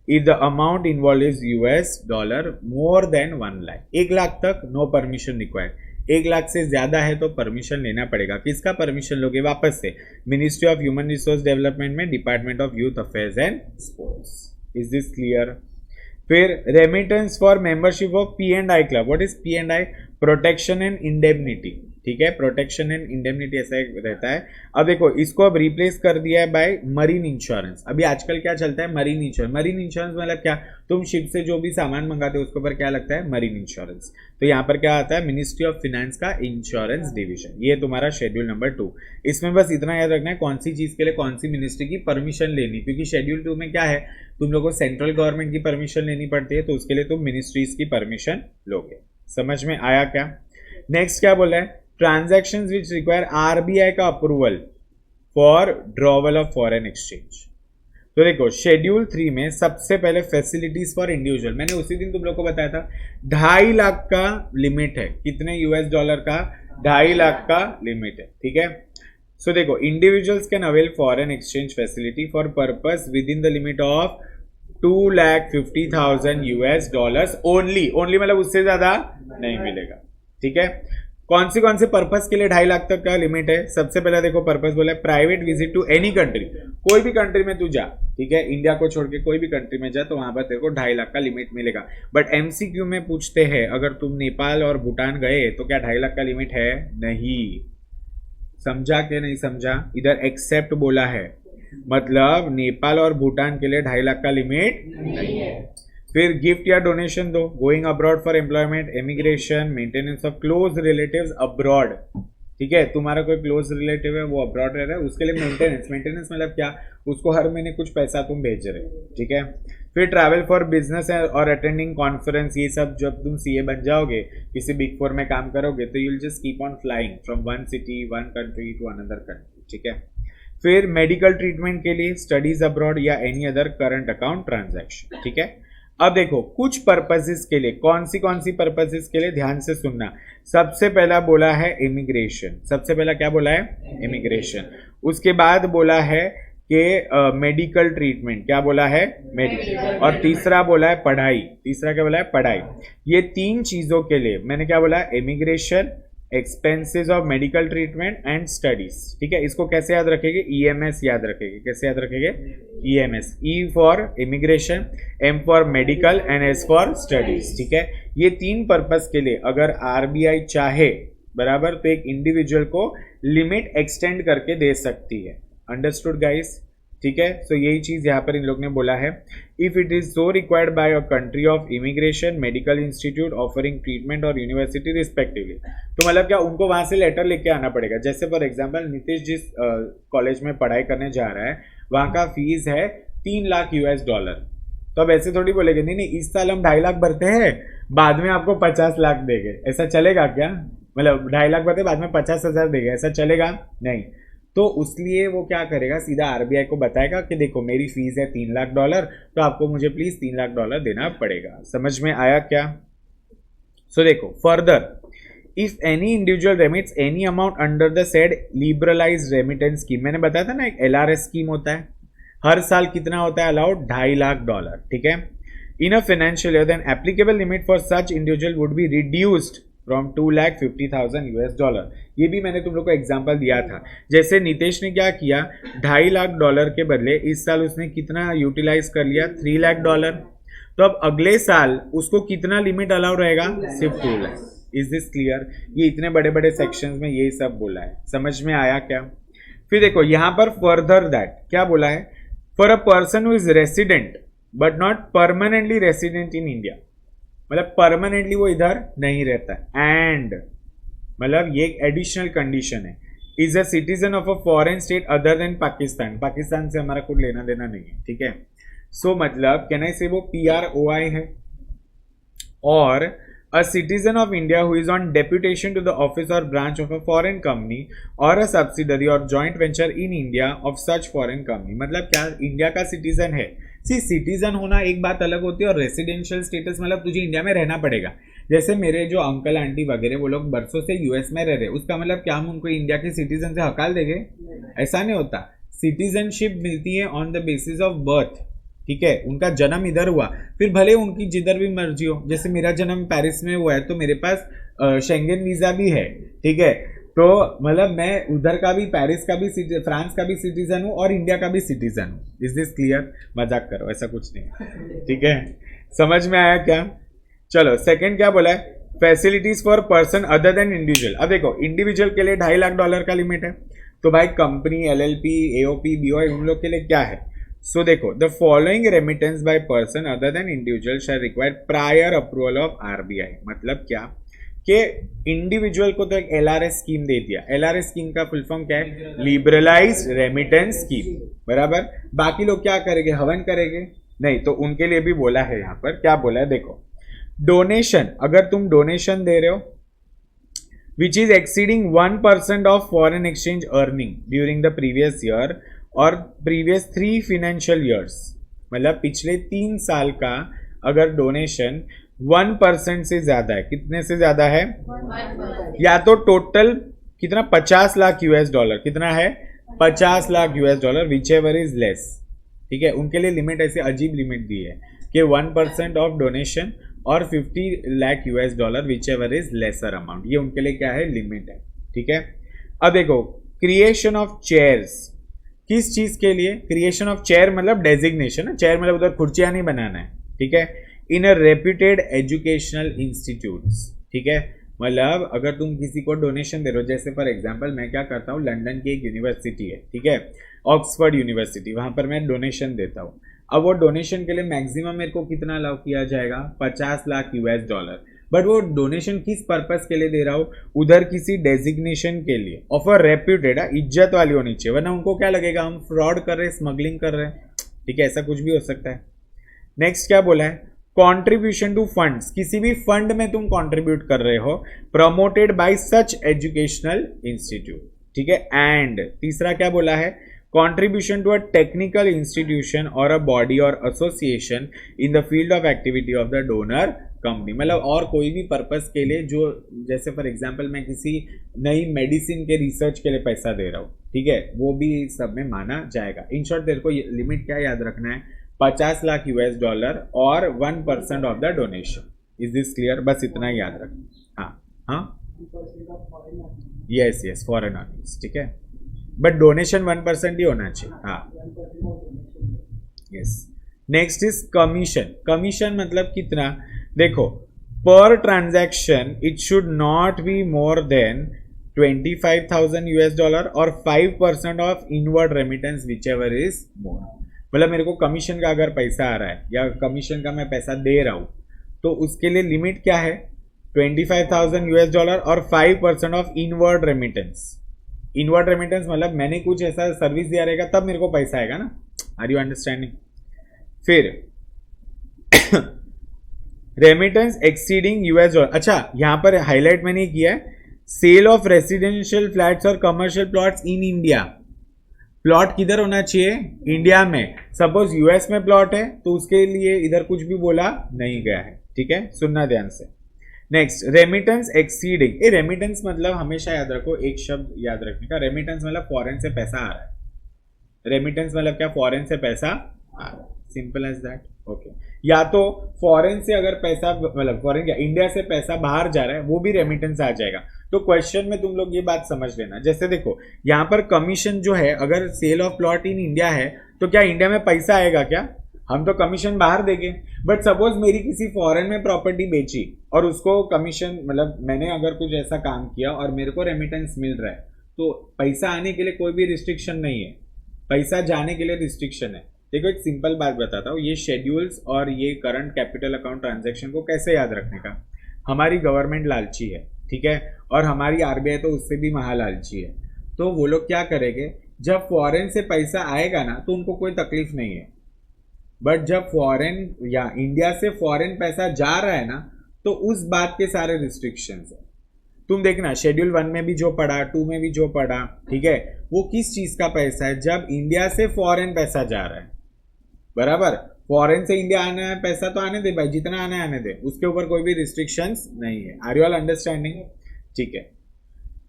[SPEAKER 1] if the amount involve is $, more than 1 lakh, 1 lakh तक नो परमिशन रिक्वायर्ड, 1 लाख से ज्यादा है तो permission लेना पड़ेगा। किसका परमिशन लोगे, वापस से ministry of human resource development में department of youth affairs and sports. Is this clear? फिर remittance for membership of P&I club, what is P&I, protection and indemnity, ठीक है, प्रोटेक्शन एंड इंडेमनिटी ऐसा एक रहता है। अब देखो इसको अब रिप्लेस कर दिया है बाय मरीन इंश्योरेंस। अभी आजकल क्या चलता है, मरीन इंश्योरेंस। मरीन इंश्योरेंस मतलब क्या, तुम शिप से जो भी सामान मंगाते हो उसके ऊपर क्या लगता है, मरीन इंश्योरेंस। तो यहाँ पर क्या आता है, मिनिस्ट्री ऑफ फाइनेंस का इंश्योरेंस डिवीजन। ये तुम्हारा शेड्यूल नंबर 2। इसमें बस इतना याद रखना है कौन सी चीज के लिए कौन सी मिनिस्ट्री की परमिशन लेनी, क्योंकि शेड्यूल 2 में क्या है, तुम लोगों को सेंट्रल गवर्नमेंट की परमिशन लेनी पड़ती है, तो उसके लिए तुम मिनिस्ट्रीज की परमिशन लोगे। समझ में आया क्या? नेक्स्ट क्या बोला है, ट्रांजैक्शंस विच रिक्वायर RBI का approval for drawer of foreign exchange. तो देखो शेड्यूल 3 में सबसे पहले फैसिलिटीज फॉर इंडिविजुअल, मैंने उसी दिन तुम लोग को बताया था 2.5 लाख का लिमिट है, कितने $, का 2.5 लाख का लिमिट है, ठीक है। सो देखो individuals can avail foreign exchange facility for purpose with in the limit of $250,000 only, only मतलब उससे ज्यादा नहीं मिलेगा, ठीक है। कौन से पर्पस के लिए 2.5 लाख तक का लिमिट है? सबसे पहले देखो पर्पस बोला है private visit to any country, कोई भी कंट्री में तू जा, ठीक है, इंडिया को छोड़ के कोई भी कंट्री में जा तो वहां पर तेरे को 2.5 लाख का लिमिट मिलेगा। बट MCQ में पूछते हैं अगर तुम नेपाल और भूटान गए तो क्या 2.5 लाख का लिमिट है? नहीं। समझा के नहीं समझा? इधर एक्सेप्ट बोला है, मतलब नेपाल और भूटान के लिए 2.5 लाख का लिमिट नहीं है। फिर गिफ्ट या डोनेशन दो, going abroad for employment, immigration, maintenance of close relatives abroad, ठीक है, तुम्हारा कोई क्लोज रिलेटिव है वो अब्रॉड रह रहा है, उसके लिए मेंटेनेंस, मेंटेनेंस मतलब क्या, उसको हर महीने कुछ पैसा तुम भेज रहे हो, ठीक है। फिर ट्रैवल फॉर बिजनेस और अटेंडिंग कॉन्फ्रेंस, ये सब जब तुम CA बन जाओगे, किसी बिग 4 में काम करोगे तो you will just keep on flying from one city one country to another country, ठीक है। फिर मेडिकल ट्रीटमेंट के लिए, स्टडीज अब्रॉड या any other current account transaction, ठीक है। अब देखो कुछ पर्पसेस के लिए, कौन सी पर्पसेस के लिए, ध्यान से सुनना। सबसे पहला बोला है इमिग्रेशन, सबसे पहला क्या बोला है, इमिग्रेशन। उसके बाद बोला है कि मेडिकल ट्रीटमेंट, क्या बोला है, मेडिकल। और तीसरा बोला है पढ़ाई, तीसरा क्या बोला है, पढ़ाई। ये 3 चीजों के लिए मैंने क्या बोला, immigration, expenses of medical treatment and studies, ठीक है। इसको कैसे याद रखेंगे, EMS याद रखेंगे। कैसे याद रखेंगे, EMS, E for immigration, M for medical and S for studies, ठीक है। ये 3 पर्पस के लिए अगर RBI चाहे बराबर तो एक इंडिविजुअल को लिमिट एक्सटेंड करके दे सकती है। अंडरस्टूड गाइस, ठीक है। सो यही चीज यहाँ पर इन लोग ने बोला है, if it is so required by a country of immigration, medical institute offering treatment और यूनिवर्सिटी रिस्पेक्टिवली। तो मतलब क्या, उनको वहां से लेटर लेके आना पड़ेगा। जैसे फॉर एग्जांपल नीतीश जिस कॉलेज में पढ़ाई करने जा रहा है वहां का फीस है $3 लाख। तो अब ऐसे थोड़ी बोलेंगे नहीं इस साल हम 2.5 लाख भरते हैं, बाद में आपको 50 लाख देंगे, ऐसा चलेगा क्या? मतलब 2.5 लाख भरते बाद में 50,000 देंगे, ऐसा चलेगा नहीं। तो उसलिए वो क्या करेगा, सीधा RBI को बताएगा कि देखो मेरी फीस है $3 लाख, तो आपको मुझे प्लीज $3 लाख देना पड़ेगा। समझ में आया क्या? सो देखो further, if any individual remits any amount under the said liberalised remittance scheme, मैंने बताया था ना एक LRS स्कीम होता है, हर साल कितना होता है अलाउड, $2.5 लाख, ठीक है। In a financial year then applicable limit for such individual would be reduced from $250,000। ये भी मैंने तुम लोग को एग्जांपल दिया था। जैसे नितेश ने क्या किया, $2.5 लाख के बदले इस साल उसने कितना यूटिलाइज कर लिया, $3 लाख। तो अब अगले साल उसको कितना लिमिट अलाउ रहेगा, सिर्फ 2 लाख। Is this clear? ये इतने बड़े बड़े सेक्शंस में यही सब बोला है, समझ में आया क्या? फिर देखो यहां पर फर्दर दैट क्या बोला है, for a person who is resident but not permanently resident in India, मतलब परमानेंटली वो इधर नहीं रहता, एंड मतलब ये एक एडिशनल कंडीशन है, is a citizen of a foreign state other than Pakistan, Pakistan से हमारा कुछ लेना देना नहीं है, ठीक है। सो मतलब कैन आई से वो PROI है, और A citizen of India who is on deputation to the office or branch of a foreign company or a subsidiary or joint venture in India of such foreign company, मतलब क्या India का citizen है। सी citizen होना एक बात अलग होती है और रेसिडेंशियल स्टेटस मतलब तुझे इंडिया में रहना पड़ेगा। जैसे मेरे जो अंकल आंटी वगैरह वो लोग बरसों से यूएस में रह रहे, उसका मतलब क्या हम उनको इंडिया के सिटीजन से हकाल देंगे? ऐसा नहीं होता। सिटीजनशिप मिलती है on the basis of birth, ठीक है, उनका जन्म इधर हुआ, फिर भले उनकी जिधर भी मर्जी हो। जैसे मेरा जन्म पेरिस में हुआ है तो मेरे पास शेंगेन वीजा भी है, ठीक है, तो मतलब मैं उधर का भी, पेरिस का भी, फ्रांस का भी सिटीजन हूँ और इंडिया का भी सिटीजन हूँ। Is this clear? मजाक करो, ऐसा कुछ नहीं, ठीक है, समझ में आया क्या? चलो सेकंड क्या बोला है, facilities for person other than individual. अब देखो इंडिविजुअल के लिए $2.5 लाख का लिमिट है, तो भाई कंपनी, LLP, AOP, BOI उन लोग के लिए क्या है? सो देखो, the following remittance by person other than individual shell require prior approval of RBI। मतलब क्या कि इंडिविजुअल को तो एक LRS स्कीम दे दिया। LRS स्कीम का फुल फॉर्म क्या है? लिबरलाइज्ड रेमिटेंस स्कीम, बराबर। बाकी लोग क्या करेंगे? हवन करेंगे? नहीं, तो उनके लिए भी बोला है। यहाँ पर क्या बोला है देखो, डोनेशन, अगर तुम डोनेशन दे रहे हो which is exceeding 1% of foreign exchange earning during the previous year और प्रीवियस 3 फाइनेंशियल ईयर्स, मतलब पिछले 3 साल का अगर डोनेशन 1% से ज्यादा है, कितने से ज्यादा है? 1%। या तो टोटल कितना? $50 लाख, कितना है? $50 lakh, which ever is less, ठीक है। उनके लिए लिमिट ऐसे अजीब लिमिट दी है कि 1% ऑफ डोनेशन और $50 lakh, which ever is lesser amount, ये उनके लिए क्या है? लिमिट है, ठीक है। अब देखो, क्रिएशन ऑफ चेयर्स, किस चीज के लिए? क्रिएशन ऑफ चेयर मतलब डेजिग्नेशन, चेयर मतलब उधर खुर्चियां नहीं बनाना है, ठीक है। In a reputed educational institutes, ठीक है, मतलब अगर तुम किसी को डोनेशन दे रहे हो, जैसे फॉर एग्जांपल मैं क्या करता हूँ, लंदन की एक यूनिवर्सिटी है, ठीक है, ऑक्सफोर्ड यूनिवर्सिटी, वहां पर मैं डोनेशन देता हूँ। अब वो डोनेशन के लिए मैक्सिमम मेरे को कितना अलाउ किया जाएगा? $50 लाख, बट वो डोनेशन किस पर्पस के लिए दे रहा हूँ? उधर किसी डेजिग्नेशन के लिए, ऑफ अ रेप्यूटेड, इज्जत वाली होनी चाहिए, वरना उनको क्या लगेगा हम फ्रॉड कर रहे हैं, स्मगलिंग कर रहे हैं, ठीक है, ऐसा कुछ भी हो सकता है। नेक्स्ट क्या बोला है? कॉन्ट्रीब्यूशन टू फंड्स, किसी भी फंड में तुम कॉन्ट्रीब्यूट कर रहे हो, promoted by such educational institute, ठीक है। एंड तीसरा क्या बोला है? contribution to a technical institution or a body or association in the field of activity of the donor company, मतलब और कोई भी पर्पस के लिए, जो जैसे फॉर एग्जांपल मैं किसी नई मेडिसिन के रिसर्च के लिए पैसा दे रहा हूँ, ठीक है, वो भी सब में माना जाएगा। इन शॉर्ट तेरे को लिमिट क्या याद रखना है? $50 लाख और 1% of the donation. Is this clear? बस इतना ही याद रखना। हाँ, यस, फॉरेन अर्निंग्स, ठीक है, बट डोनेशन 1% ही होना चाहिए। हाँ, yes. Next is commission. Commission मतलब कितना? देखो, पर transaction it should not be more than $25,000 और 5% of inward remittance which ever is more. मतलब मेरे को कमीशन का अगर पैसा आ रहा है या कमीशन का मैं पैसा दे रहा हूं, तो उसके लिए लिमिट क्या है? $25,000 और 5% of inward remittance. Inward remittance मतलब मैंने कुछ ऐसा सर्विस दिया रहेगा तब मेरे को पैसा आएगा ना। Are you understanding? फिर रेमिटेंस एक्सीडिंग $। अच्छा, यहां पर हाईलाइट मैंने किया है, सेल ऑफ रेसिडेंशियल फ्लैट्स और commercial plots in India. Plot किधर होना चाहिए? इंडिया में। सपोज यूएस में प्लॉट है तो उसके लिए इधर कुछ भी बोला नहीं गया है, ठीक है, सुनना ध्यान से। Next, remittance exceeding. ये रेमिटेंस मतलब हमेशा याद रखो, एक शब्द याद रखने का, रेमिटेंस मतलब फॉरेन से पैसा आ रहा है। रेमिटेंस मतलब क्या? फॉरेन से पैसा आ रहा है, सिंपल एज दैट, ओके। या तो फॉरेन से अगर पैसा, मतलब फॉरेन क्या, इंडिया से पैसा बाहर जा रहा है, वो भी रेमिटेंस आ जाएगा। तो क्वेश्चन में तुम लोग ये बात समझ लेना, जैसे देखो यहाँ पर कमीशन जो है, अगर sale of plot in India है तो क्या इंडिया में पैसा आएगा क्या? हम तो कमीशन बाहर देंगे। बट सपोज मेरी किसी फॉरेन में प्रॉपर्टी बेची और उसको कमीशन, मतलब मैंने अगर कुछ ऐसा काम किया और मेरे को रेमिटेंस मिल रहा है, तो पैसा आने के लिए कोई भी रिस्ट्रिक्शन नहीं है, पैसा जाने के लिए रिस्ट्रिक्शन है। देखो एक सिंपल बात बताता हूँ, ये शेड्यूल्स और ये करंट कैपिटल अकाउंट ट्रांजैक्शन को कैसे याद रखने का। हमारी गवर्नमेंट लालची है, ठीक है, और हमारी आरबीआई तो उससे भी महालालची है। तो वो लोग क्या करेंगे, जब फॉरेन से पैसा आएगा ना तो उनको कोई तकलीफ नहीं है, बट जब फॉरेन या इंडिया से फॉरेन पैसा जा रहा है ना, तो उस बात के सारे रिस्ट्रिक्शंस है। तुम देखना शेड्यूल 1 में भी जो पढ़ा, 2 में भी जो पढ़ा, ठीक है, वो किस चीज का पैसा है, जब इंडिया से फॉरेन पैसा जा रहा है, बराबर, फॉरेन से इंडिया आना है पैसा तो आने दे भाई, जितना आना है आने दे, उसके ऊपर कोई भी रिस्ट्रिक्शंस नहीं है। Are you all understanding? ठीक है।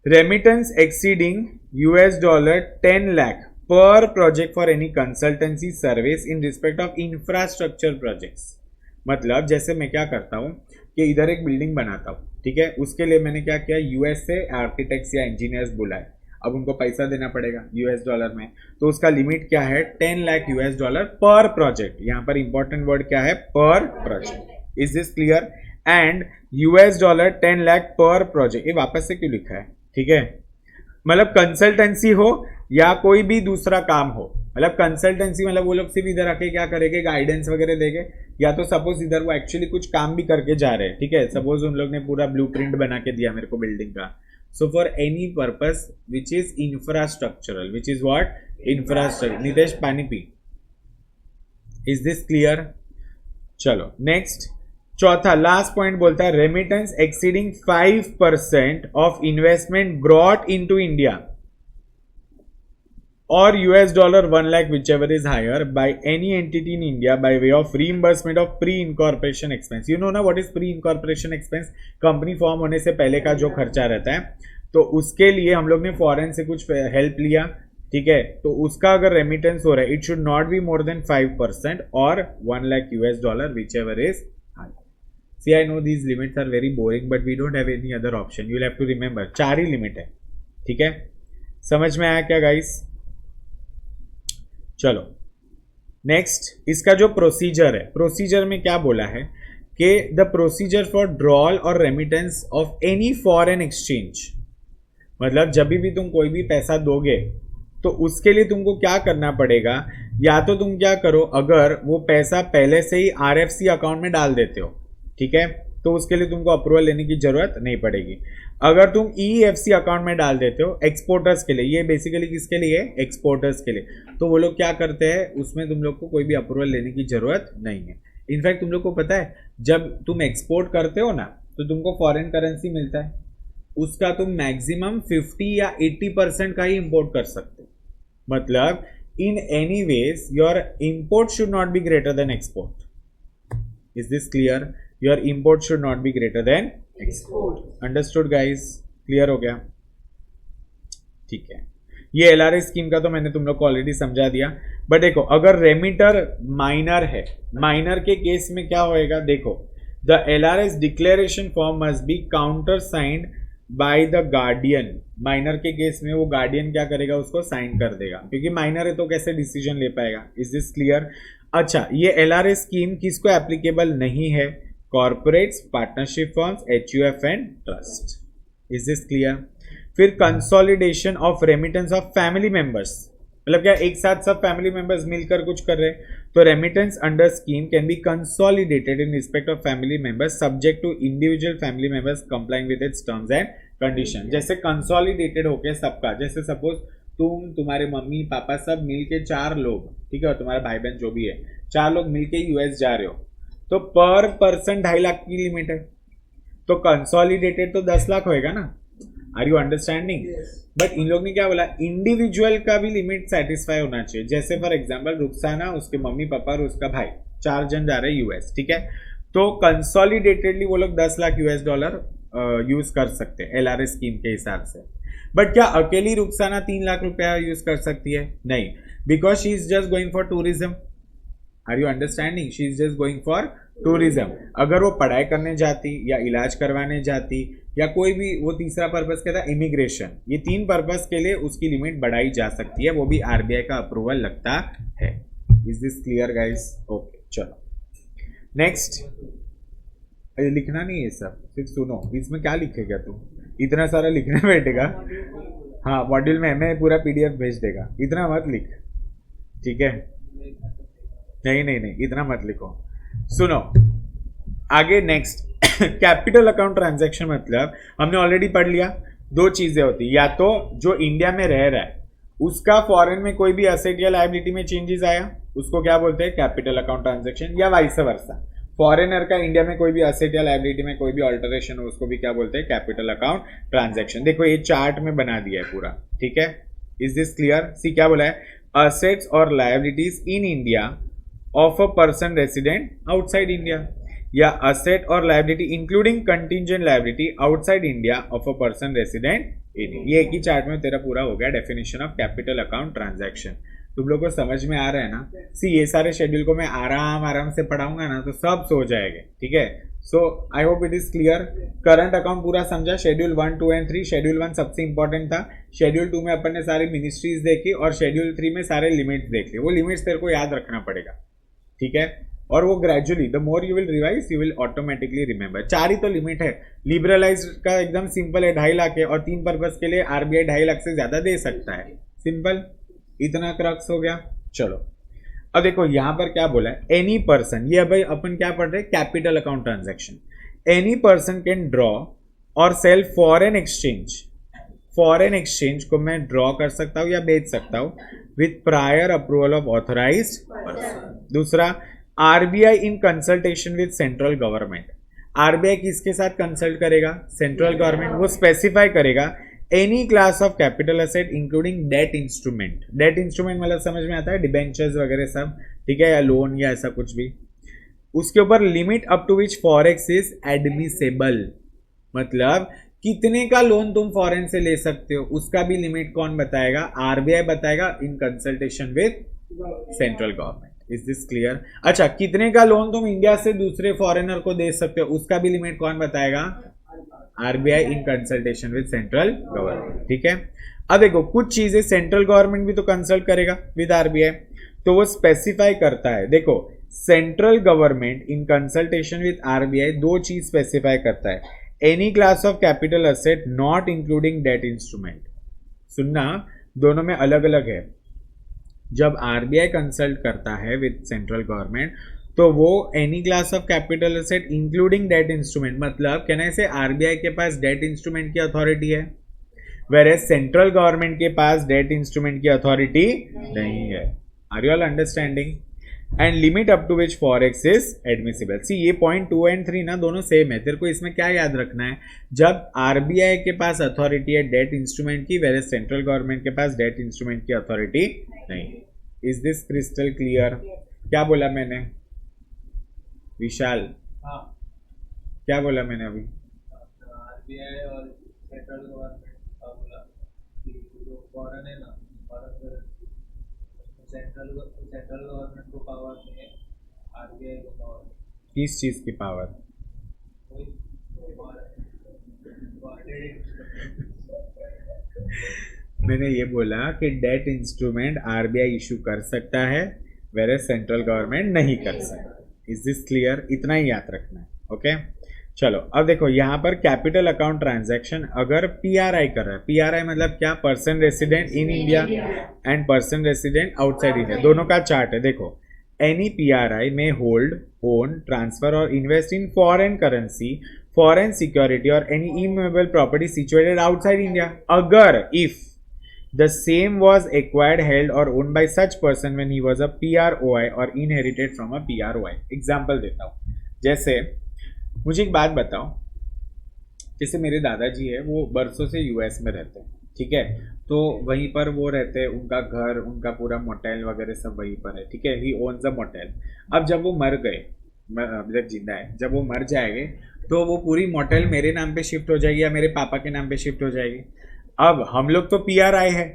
[SPEAKER 1] Remittance exceeding $10 lakh per project for any consultancy service in respect of infrastructure projects। मतलब जैसे मैं क्या करता हूँ कि इधर एक बिल्डिंग बनाता हूँ, ठीक है, उसके लिए मैंने क्या किया, यूएस से आर्किटेक्ट्स या इंजीनियर्स बुलाए, अब उनको पैसा देना पड़ेगा $, में, तो उसका लिमिट क्या है, $10 lakh पर प्रोजेक्ट। यहाँ पर इंपॉर्टेंट वर्ड क्या है, पर project. Is this clear? And $10 lakh पर प्रोजेक्ट, ये वापस से क्यों लिखा है, ठीक है, मतलब कंसल्टेंसी हो या कोई भी दूसरा काम हो, मतलब कंसल्टेंसी मतलब वो लोग सिर्फ इधर आके क्या करेंगे, गाइडेंस वगैरह देंगे, या तो सपोज इधर वो एक्चुअली कुछ काम भी करके जा रहे हैं, ठीक है, सपोज उन लोग ने पूरा ब्लूप्रिंट बना के दिया मेरे को बिल्डिंग का। So for any purpose which is infrastructural, which is what, infrastructure. Nitesh पानी पी। Is this clear? चलो नेक्स्ट, चौथा लास्ट पॉइंट बोलता है remittance exceeding 5% of investment brought into India or $1 lakh whichever is higher by any entity in India by way of reimbursement of pre-incorporation expense। You know ना what is pre-incorporation expense? Company form होने से पहले का जो खर्चा रहता है, तो उसके लिए हम लोग ने फॉरेन से कुछ हेल्प लिया, ठीक है, तो उसका अगर रेमिटेंस हो रहा है, it should not be more than 5% और $1 lakh whichever is higher। See, I know these limits are very boring but we don't have any other option, you will have to remember 4 he limit है, ठीक है, समझ में आया क्या guys? चलो next, इसका जो प्रोसीजर है, प्रोसीजर में क्या बोला है कि द प्रोसीजर फॉर ड्रॉल और remittance of any foreign exchange, मतलब जब भी तुम कोई भी पैसा दोगे तो उसके लिए तुमको क्या करना पड़ेगा, या तो तुम क्या करो, अगर वो पैसा पहले से ही RFC अकाउंट में डाल देते हो, ठीक है, तो उसके लिए तुमको अप्रूवल लेने की जरूरत नहीं पड़ेगी। अगर तुम EFC अकाउंट में डाल देते हो एक्सपोर्टर्स के लिए, ये बेसिकली किसके लिए, एक्सपोर्टर्स के लिए, तो वो लोग क्या करते हैं, उसमें तुम लोग को कोई भी अप्रूवल लेने की जरूरत नहीं है। इनफैक्ट तुम लोग को पता है, जब तुम एक्सपोर्ट करते हो ना, तो तुमको फॉरेन करेंसी मिलता है, उसका तुम मैक्सिमम 50 या 80% का ही इंपोर्ट कर सकते हो। मतलब in any ways your import should not be greater than export. Is this clear? Your import should not be greater than export. Understood guys? Clear हो गया? ठीक है, ये LRA स्कीम का तो मैंने तुम लोग को ऑलरेडी समझा दिया। बट देखो, अगर रेमिटर माइनर है, माइनर के केस में क्या होएगा, देखो, the LRS declaration form must be counter signed by the guardian. Minor के केस में वो गार्डियन क्या करेगा, उसको साइन कर देगा, क्योंकि माइनर है तो कैसे डिसीजन ले पाएगा। Is this clear? अच्छा, ये LRA स्कीम किसको एप्लीकेबल नहीं है? Corporates, partnership firms, HUF and trust. Is this clear? फिर consolidation of remittance of family members, मतलब क्या एक साथ सब फैमिली मेंबर्स मिलकर कुछ कर रहे हैं, तो remittance under scheme can be consolidated in respect of family members subject to individual family members complying with its terms and condition. जैसे कंसोलिडेटेड होके सबका, जैसे सपोज तुम, तुम्हारे मम्मी पापा सब मिलके 4 लोग, ठीक है, और तुम्हारा भाई बहन जो भी है, 4 लोग मिलके US जा रहे हो, तो पर पर्सन 2.5 लाख की लिमिट है, तो कंसोलिडेटेड तो 10 लाख होएगा ना। Are you understanding? बट इन लोग ने क्या बोला, इंडिविजुअल का भी लिमिट सेटिस्फाई होना चाहिए। जैसे फॉर एग्जांपल रुखसाना, उसके मम्मी पापा और उसका भाई, 4 जन जा रहे हैं US, ठीक है, तो कंसोलिडेटेडली वो लोग $10 लाख यूज कर सकते हैं LRA स्कीम के हिसाब से। बट क्या अकेली रुखसाना 3 लाख रुपया यूज कर सकती है? नहीं, because she is just going for tourism. Are you understanding? She is just going for tourism. अगर वो पढ़ाई करने जाती या इलाज करवाने जाती या कोई भी, वो तीसरा पर्पस क्या था, इमिग्रेशन, ये 3 पर्पस के लिए उसकी लिमिट बढ़ाई जा सकती है, वो भी RBI का अप्रूवल लगता है। Is this clear guys? Okay, चलो नेक्स्ट। लिखना नहीं है सब, सिर्फ सुनो, इसमें क्या लिखेगा तुम, इतना सारा लिखने बैठेगा। हाँ, मॉड्यूल में हमें पूरा PDF भेज देगा, इतना मत लिख, ठीक है? नहीं, इतना मत लिखो। सुनो आगे, नेक्स्ट कैपिटल अकाउंट ट्रांजैक्शन, मतलब हमने ऑलरेडी पढ़ लिया, 2 चीजें होती, या तो जो इंडिया में रह रहा है उसका फॉरेन में कोई भी एसेट या लायबिलिटी में चेंजेस आया, उसको क्या बोलते हैं, कैपिटल अकाउंट ट्रांजैक्शन, या वाइस वर्सा, फॉरेनर का इंडिया में कोई भी असेट या लाइबिलिटी में कोई भी ऑल्टरेशन हो उसको भी क्या बोलते हैं, कैपिटल अकाउंट ट्रांजैक्शन। देखो ये चार्ट में बना दिया है पूरा, ठीक है, इज दिस क्लियर? सी क्या बोला है, असेट्स और liabilities in India of a person resident outside India, या असेट और liability including contingent liability outside India of a person resident in India. ये एक ही चार्ट में तेरा पूरा हो गया definition of capital account transaction. तुम लोग को समझ में आ रहा है ना? सी ये सारे शेड्यूल को मैं आराम से पढ़ाऊंगा ना तो सब सो जाएंगे, ठीक है। So I hope it is clear. Current account पूरा समझा, शेड्यूल 1, 2 एंड 3। शेड्यूल 1 सबसे इंपॉर्टेंट था, शेड्यूल 2 में अपन ने सारी मिनिस्ट्रीज देखी और शेड्यूल 3 में सारे लिमिट्स देख लिए। वो लिमिट्स तेरे को याद रखना पड़ेगा, ठीक है, और वो gradually the more you will revise you will automatically remember. 4 ही तो लिमिट है। लिबरलाइज का एकदम सिंपल है, 2.5 लाख है, और 3 पर्पज के लिए आरबीआई 2.5 लाख से ज्यादा दे सकता है, सिंपल, इतना क्रक्स हो गया। चलो अब देखो यहां पर क्या बोला है, एनी पर्सन, ये भाई अपन क्या पढ़ रहे हैं, capital account transaction. Any person can draw और sell foreign exchange, foreign exchange को मैं ड्रॉ कर सकता हूं या बेच सकता हूं with prior approval of authorised person. दूसरा, RBI in consultation with central government. RBI किसके साथ कंसल्ट करेगा, सेंट्रल गवर्नमेंट। वो स्पेसिफाई करेगा any class of capital asset including debt instrument. Debt instrument मतलब समझ में आता है, डिबेंचर्स वगैरह सब, ठीक है, या लोन या ऐसा कुछ भी। उसके ऊपर limit up to which forex is admissible, मतलब कितने का लोन तुम फॉरेन से ले सकते हो उसका भी लिमिट कौन बताएगा, आरबीआई बताएगा इन consultation with central government. Is this clear? अच्छा, कितने का लोन तुम इंडिया से दूसरे फॉरेनर को दे सकते हो उसका भी लिमिट कौन बताएगा, RBI in consultation with central government, ठीक है। अब देखो कुछ चीजें सेंट्रल गवर्नमेंट भी तो कंसल्ट करेगा विद आरबीआई, तो वो स्पेसिफाई करता है। देखो central government in consultation with RBI 2 चीज स्पेसिफाई करता है, any class of capital asset not including debt instrument. सुनना, दोनों में अलग अलग है। जब आरबीआई कंसल्ट करता है विद सेंट्रल गवर्नमेंट तो वो any class of capital asset including debt instrument, मतलब कहने से आरबीआई के पास डेट इंस्ट्रूमेंट की अथॉरिटी है, वेयर सेंट्रल गवर्नमेंट के पास डेट इंस्ट्रूमेंट की अथॉरिटी नहीं है। Are you all understanding? And limit up to which forex is admissible. See ये पॉइंट 2 एंड 3 ना दोनों सेम है। तेरे को इसमें क्या याद रखना है, जब आरबीआई के पास अथॉरिटी है डेट इंस्ट्रूमेंट की, वेयर सेंट्रल गवर्नमेंट के पास डेट इंस्ट्रूमेंट की अथॉरिटी नहीं। Is this crystal clear? क्या बोला मैंने विशाल?
[SPEAKER 3] हाँ,
[SPEAKER 1] क्या बोला मैंने अभी?
[SPEAKER 3] आरबीआई और सेंट्रल गवर्नमेंट का बोला कि जो फॉरेन है ना, फॉरेन सेंट्रल गवर्नमेंट को पावर नहीं है, आरबीआई को पावर है।
[SPEAKER 1] किस चीज की पावर? मैंने ये बोला कि डेट इंस्ट्रूमेंट आरबीआई इशू कर सकता है, वेयर सेंट्रल गवर्नमेंट नहीं कर सकता। Is this clear? इतना ही याद रखना है, ओके। चलो अब देखो यहाँ पर कैपिटल अकाउंट ट्रांजैक्शन अगर पीआरआई कर रहा है, पीआरआई मतलब क्या, person resident in India and person resident outside India, दोनों का चार्ट है। देखो एनी पीआरआई में होल्ड, ओन, ट्रांसफर और invest in foreign currency, foreign security और any immovable property situated outside India, अगर if the same was acquired, held or owned by such person when he was a PROI or inherited from a PROI। Example देता हूँ, जैसे मुझे एक बात बताओ, जैसे मेरे दादाजी है वो बरसों से यूएस में रहते हैं, ठीक है, तो वहीं पर वो रहते हैं, उनका घर, उनका पूरा मोटेल वगैरह सब वहीं पर है, ठीक है, ही ओन्स अ मोटेल। अब जब वो मर गए, जब जिंदा है, जब वो मर जाएंगे तो वो पूरी मोटेल मेरे नाम पे शिफ्ट हो जाएगी या मेरे पापा के नाम पे शिफ्ट हो जाएगी। अब हम लोग तो पीआरआई है,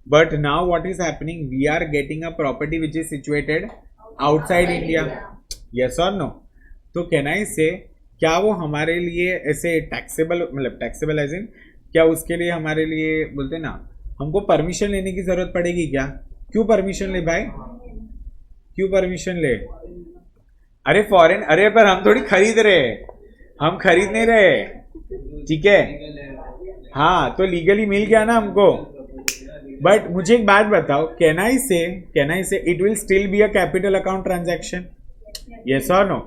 [SPEAKER 1] but now what is happening, we are getting a property which is situated outside India, yes और नो? तो कैन आई से क्या वो हमारे लिए ऐसे टैक्सेबल, मतलब टैक्सेबल एज इन क्या, उसके लिए हमारे लिए बोलते ना हमको परमिशन लेने की जरूरत पड़ेगी क्या? क्यों परमिशन ले भाई, क्यों परमिशन ले? अरे फॉरेन, अरे पर हम थोड़ी खरीद रहे, हम खरीद नहीं रहे, ठीक है, हाँ, तो लीगली मिल गया ना हमको। बट मुझे एक बात बताओ, कैन आई से it will still be a capital account transaction, yes और नो?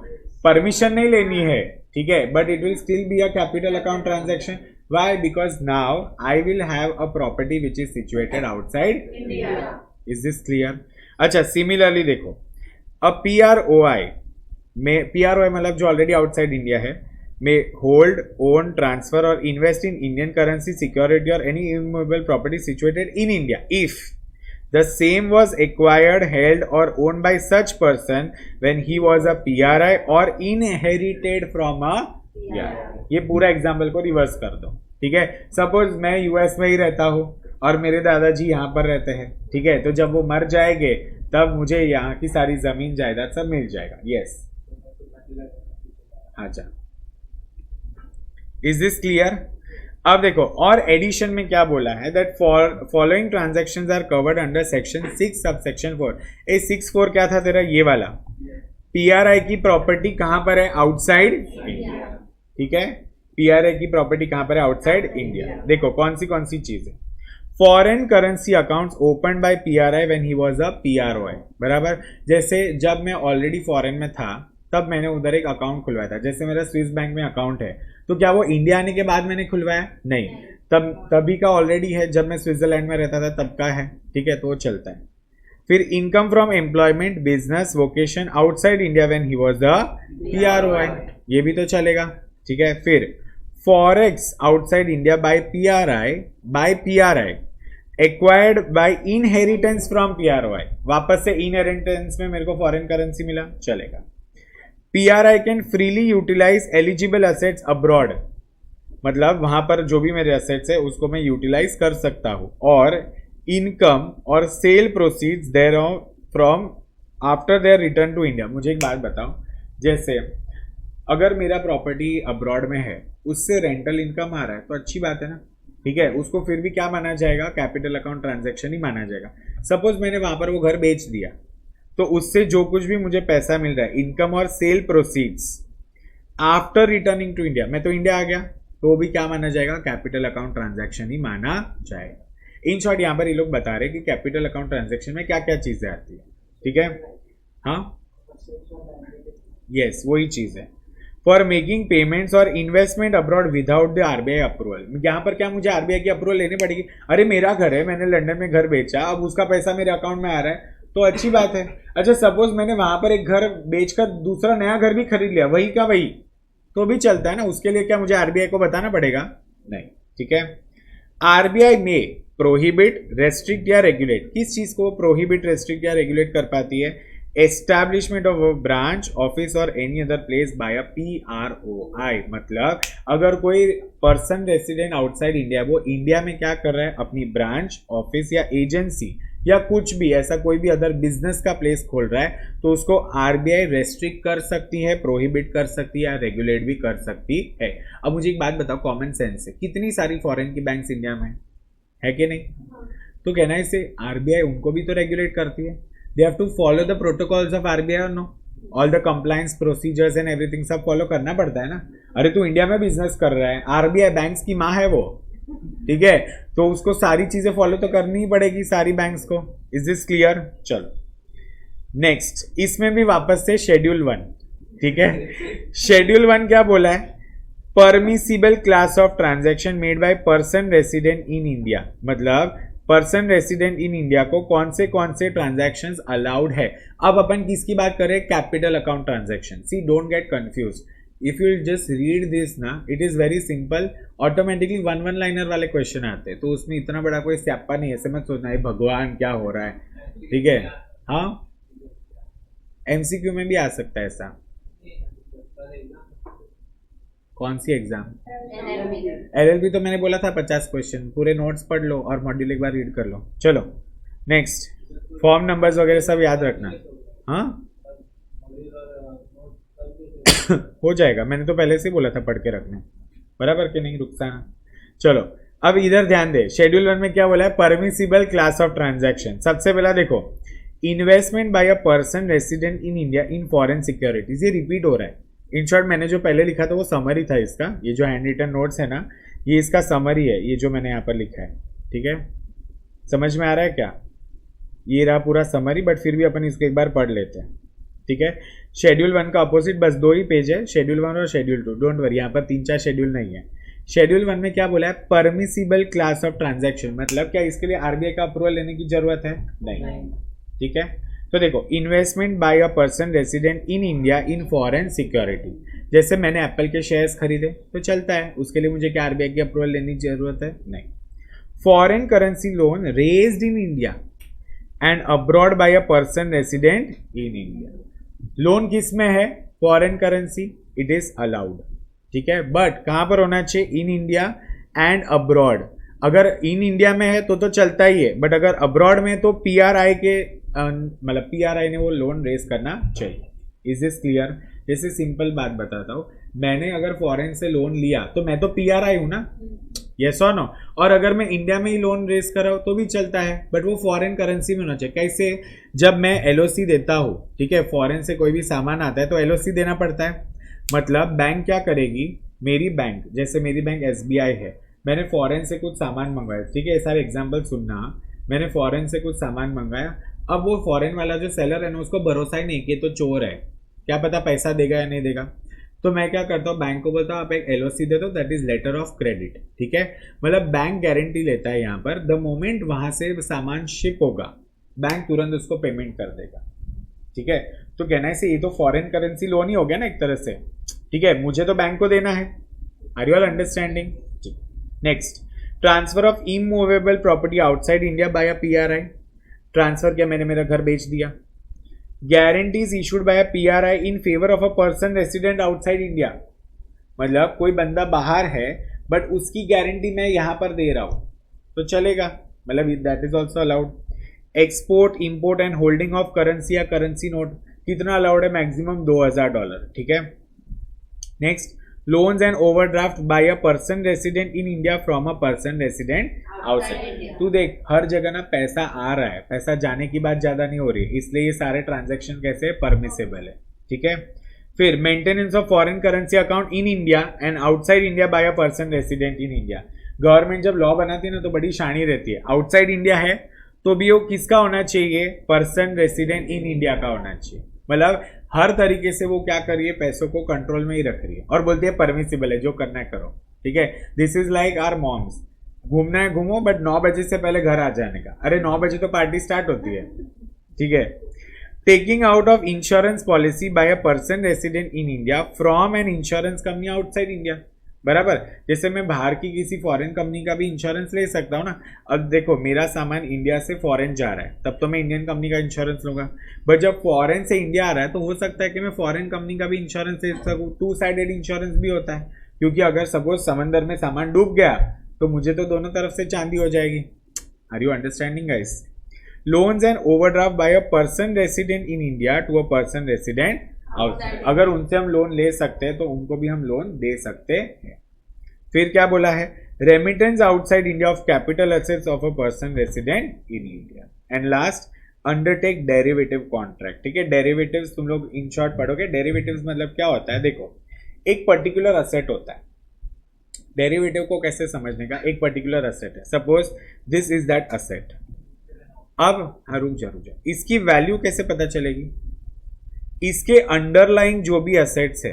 [SPEAKER 1] परमिशन नहीं लेनी है, ठीक है, but it will still be a capital account transaction. Why? Because now I will have a property which is situated outside India. Is this clear? अच्छा, similarly देखो, अ PROI में PROI मतलब जो ऑलरेडी आउटसाइड इंडिया है, may hold, own, transfer or invest in Indian currency, security or any immovable property situated in India if the same was acquired, held or owned by such person when he was a PRI or inherited from a PRI. ये पूरा example को reverse कर दो, ठीक है। Suppose मैं US में ही रहता हूँ और मेरे दादाजी यहाँ पर रहते हैं, ठीक है, तो जब वो मर जाएंगे तब मुझे यहाँ की सारी जमीन जायदाद सब मिल जाएगा। यस, अच्छा, इज दिस क्लियर? अब देखो, और एडिशन में क्या बोला है, that following transactions are covered under section 6 sub section 4। ए 6(4) क्या था तेरा, ये वाला, पीआरआई की प्रॉपर्टी कहां पर है, आउटसाइड इंडिया, ठीक है। पीआरआई की प्रॉपर्टी कहां पर है, आउटसाइड इंडिया। देखो कौन सी चीज है, foreign currency accounts open by PRI when he was a PROI, बराबर। जैसे जब मैं ऑलरेडी फॉरेन में था तब मैंने उधर एक अकाउंट खुलवाया था, जैसे मेरा स्विस बैंक में अकाउंट है, तो क्या वो इंडिया आने के बाद मैंने खुलवाया, नहीं, तभी का ऑलरेडी है, जब मैं स्विट्जरलैंड में रहता था तब का है, ठीक है, तो वो चलता है। फिर income from employment, business, vocation outside India when he was the PROI, ये भी तो चलेगा, ठीक है। फिर forex outside India by PRI acquired by inheritance from PROI, वापस से इनहेरिटेंस में मेरे को फॉरेन करेंसी मिला, चलेगा। PRI can freely utilise eligible assets abroad, मतलब वहां पर जो भी मेरे असेट्स है उसको मैं यूटिलाइज कर सकता हूं, और इनकम और sale proceeds therefrom after their return to India. मुझे एक बात बताओ, जैसे अगर मेरा प्रॉपर्टी अब्रॉड में है, उससे रेंटल इनकम आ रहा है तो अच्छी बात है ना, ठीक है, उसको फिर भी क्या माना जाएगा, कैपिटल अकाउंट ट्रांजैक्शन ही माना जाएगा। सपोज मैंने वहां पर वो घर बेच दिया, तो उससे जो कुछ भी मुझे पैसा मिल रहा है, इनकम और sale proceeds after returning to India, मैं तो इंडिया आ गया, तो भी क्या माना जाएगा, कैपिटल अकाउंट ट्रांजैक्शन ही माना जाएगा। इन शॉर्ट यहाँ पर ये लोग बता रहे हैं कि कैपिटल अकाउंट ट्रांजैक्शन में क्या क्या चीजें आती है, ठीक है, हाँ, यस, वही चीज है। फॉर मेकिंग पेमेंट्स और investment abroad without the RBI approval, यहाँ पर क्या मुझे आरबीआई की अप्रूवल लेनी पड़ेगी? अरे मेरा घर है, मैंने लंदन में घर बेचा, अब उसका पैसा मेरे अकाउंट में आ रहा है तो अच्छी बात है। अच्छा, सपोज मैंने वहां पर एक घर बेचकर दूसरा नया घर भी खरीद लिया, वही का वही, तो भी चलता है ना, उसके लिए क्या मुझे आरबीआई को बताना पड़ेगा? नहीं, ठीक है। आरबीआई में प्रोहिबिट, रेस्ट्रिक्ट या रेगुलेट, किस चीज को प्रोहिबिट, रेस्ट्रिक्ट या रेगुलेट कर पाती है? Establishment of a branch, office और एनी अदर प्लेस बाय अ पीआरओआई, मतलब अगर कोई पर्सन रेसिडेंट आउटसाइड इंडिया, वो इंडिया में क्या कर रहा है, अपनी ब्रांच, ऑफिस या एजेंसी या कुछ भी ऐसा कोई भी अदर बिजनेस का प्लेस खोल रहा है, तो उसको आरबीआई रेस्ट्रिक्ट कर सकती है, प्रोहिबिट कर सकती है या रेगुलेट भी कर सकती है। अब मुझे एक बात बताओ, कॉमन सेंस से कितनी सारी फॉरेन की बैंक्स इंडिया में है कि नहीं? तो कहना है इसे आरबीआई उनको भी तो रेगुलेट करती है, they have to follow the protocols of RBI और know, all the compliance procedures and everything सब फॉलो करना पड़ता है ना। अरे तू इंडिया में बिजनेस कर रहा है, आरबीआई बैंक्स की माँ है वो, ठीक है, तो उसको सारी चीजें फॉलो तो करनी ही पड़ेगी, सारी बैंक्स को। Is this clear? चलो नेक्स्ट, इसमें भी वापस से शेड्यूल 1, ठीक है। शेड्यूल 1 क्या बोला है? Permissible class of transaction made by person resident in India, मतलब पर्सन रेसिडेंट इन इंडिया को कौन से ट्रांजैक्शंस अलाउड है। अब अपन किसकी बात करें? Capital account transaction. See, don't get confuse, if you just read this ना, it is very simple, automatically one liner वाले क्वेश्चन आते हैं, तो उसमें इतना बड़ा कोई स्यापा नहीं है, ऐसे मत सोचना है भगवान क्या हो रहा है, ठीक है। हाँ, एमसीक्यू में भी आ सकता है ऐसा। कौन सी एग्जाम? एलएलबी तो मैंने बोला था 50 क्वेश्चन, पूरे नोट्स पढ़ लो और मॉड्यूल एक बार रीड कर लो। चलो नेक्स्ट, फॉर्म नंबर्स वगैरह सब याद रखना, हाँ हो जाएगा, मैंने तो पहले से बोला था पढ़ के रखने, बराबर कि नहीं, रुकता ना। चलो अब इधर ध्यान दे, शेड्यूल 1 में क्या बोला है? Permissible class of transaction. सबसे पहला देखो, investment by a person resident in India in foreign securities, ये रिपीट हो रहा है। इन शॉर्ट मैंने जो पहले लिखा था वो समरी था इसका, ये जो हैंड रिटन नोट्स है ना, ये इसका समरी है, ये जो मैंने यहाँ पर लिखा है, ठीक है, समझ में आ रहा है क्या? ये रहा पूरा समरी, बट फिर भी अपन इसको एक बार पढ़ लेते हैं, ठीक है। शेड्यूल 1 का अपोजिट बस 2 ही पेज है, शेड्यूल 1 और शेड्यूल 2, डोंट वरी, यहाँ पर 3-4 शेड्यूल नहीं है। शेड्यूल 1 में क्या बोला है? परमिसिबल क्लास ऑफ ट्रांजैक्शन, मतलब क्या इसके लिए आरबीआई का अप्रूवल लेने की जरूरत है? नहीं, ठीक है। तो देखो, investment by a person resident in India in foreign security, जैसे मैंने एप्पल के शेयर्स खरीदे तो चलता है, उसके लिए मुझे क्या आरबीआई की अप्रूवल लेने की जरूरत है? नहीं. Foreign currency loan raised in India and abroad by a person resident in India. Loan किस में है? Foreign currency, it is allowed. ठीक है, बट कहां पर होना चाहिए? In India and abroad. अगर इन इंडिया में है तो चलता ही है, बट अगर अब्रॉड में तो पीआरआई के मतलब पीआरआई ने वो लोन रेज करना चाहिए. Is this clear? जैसे सिंपल बात बताता हूँ, मैंने अगर फॉरेन से लोन लिया तो मैं तो पीआरआई हूं ना, यस और नो. और अगर मैं इंडिया में ही लोन रेज कर रहा हूं तो भी चलता है, बट वो फॉरेन करेंसी में होना चाहिए. कैसे? जब मैं एलओसी देता हूं, ठीक है, फॉरेन से कोई भी सामान आता है तो एलओसी देना पड़ता है. मतलब बैंक क्या करेगी, मेरी बैंक, जैसे मेरी बैंक एसबीआई है, मैंने फॉरेन से कुछ सामान मंगवाया, ठीक है, ये सारे एग्जाम्पल सुनना. मैंने फॉरेन से कुछ सामान मंगाया, अब वो फॉरेन वाला जो सेलर है ना, उसको भरोसा ही नहीं कि तो चोर है, क्या पता पैसा देगा या नहीं देगा. तो मैं क्या करता हूँ, बैंक को बोलता हूँ आप एक एलओसी दे दो, that is letter of credit. ठीक है, मतलब बैंक गारंटी लेता है यहाँ पर. द मोमेंट वहां से सामान शिप होगा, बैंक तुरंत उसको पेमेंट कर देगा. ठीक है, तो कहना है ये तो फॉरेन करेंसी लोन ही हो गया ना एक तरह से. ठीक है, मुझे तो बैंक को देना है. Are you all understanding? Next, transfer of immovable property outside India by a PRI. Transfer किया मैंने, मेरा घर बेच दिया. Guarantees issued by a PRI in favour of a person resident outside India. मतलब कोई बंदा बाहर है बट उसकी गारंटी मैं यहां पर दे रहा हूं तो चलेगा, मतलब that is also allowed. Export, import and holding of currency या करेंसी नोट, कितना अलाउड है? मैक्सिमम $2000. ठीक है. Next, loans and overdraft by a person resident in India from a person resident outside. तू देख, हर जगह ना पैसा आ रहा है, पैसा जाने की बात ज्यादा नहीं हो रही, इसलिए ये सारे ट्रांजैक्शन कैसे परमिसेबल है. ठीक है. फिर maintenance of foreign currency account in India and outside India by a person resident in India. Government जब लॉ बनाती है ना तो बड़ी शानी रहती है. आउटसाइड इंडिया है तो भी वो किसका होना चाहिए? पर्सन रेसिडेंट इन इंडिया का होना चाहिए. मतलब हर तरीके से वो क्या कर रही है, पैसों को कंट्रोल में ही रख रही है और बोलती है परमिसिबल है, जो करना है करो. ठीक है, this is like our moms, घूमना है घूमो बट 9 बजे से पहले घर आ जाने का. अरे 9 बजे तो पार्टी स्टार्ट होती है. ठीक है. Taking out of insurance policy bye a person resident in India from an insurance company outside India. बराबर, जैसे मैं बाहर की किसी फॉरेन कंपनी का भी इंश्योरेंस ले सकता हूँ ना. अब देखो, मेरा सामान इंडिया से फॉरेन जा रहा है तब तो मैं इंडियन कंपनी का इंश्योरेंस लूंगा, बट जब फॉरेन से इंडिया आ रहा है तो हो सकता है कि मैं फॉरेन कंपनी का भी इंश्योरेंस ले सकूँ. 2 साइडेड इंश्योरेंस भी होता है, क्योंकि अगर सपोज समंदर में सामान डूब गया तो मुझे तो दोनों तरफ से चांदी हो जाएगी. Are you understanding guys? Loans and overdraft by a person resident in India to a person resident outside. अगर उनसे हम लोन ले सकते हैं तो उनको भी हम लोन दे सकते हैं. फिर क्या बोला है? Remittance outside India of capital assets of a person resident in India. And last, undertake derivative contract. ठीक है, डेरिवेटिव्स तुम लोग इन शॉर्ट पढ़ोगे. डेरिवेटिव्स मतलब क्या होता है? देखो, एक पर्टिकुलर असेट होता है. डेरिवेटिव को कैसे समझने का? एक पर्टिकुलर असेट है, suppose this is that asset. अब रुक जा, इसकी वैल्यू कैसे पता चलेगी? इसके अंडरलाइंग जो भी असेट्स है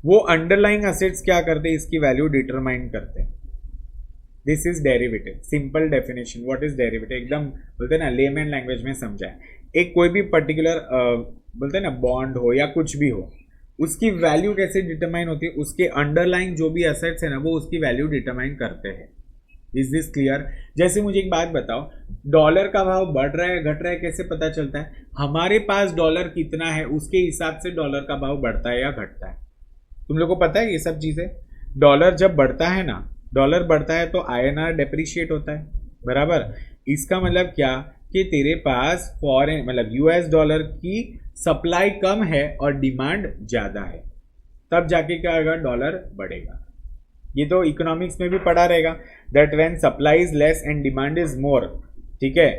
[SPEAKER 1] वो अंडरलाइंग असेट्स क्या करते हैं? इसकी वैल्यू डिटरमाइन करते हैं. This is derivative. Simple definition, what is derivative? एकदम बोलते हैं ना लेमैन लैंग्वेज में समझाए. एक कोई भी पर्टिकुलर बोलते हैं ना बॉन्ड हो या कुछ भी हो, उसकी वैल्यू कैसे डिटरमाइन होती है? उसके अंडरलाइंग जो भी असेट्स है ना वो उसकी वैल्यू डिटरमाइन करते हैं. Is this clear? जैसे मुझे एक बात बताओ, डॉलर का भाव बढ़ रहा है घट रहा है कैसे पता चलता है? हमारे पास डॉलर कितना है उसके हिसाब से डॉलर का भाव बढ़ता है या घटता है. तुम लोग को पता है ये सब चीजें? डॉलर जब बढ़ता है ना, डॉलर बढ़ता है तो आईएनआर डेप्रिशिएट होता है. बराबर, इसका मतलब क्या कि तेरे पास फॉरेन मतलब यूएस डॉलर की सप्लाई कम है और डिमांड ज्यादा है, तब जाके क्या होगा? डॉलर बढ़ेगा. ये तो इकोनॉमिक्स में भी पढ़ा रहेगा, that when supply is less and demand is more, ठीक है,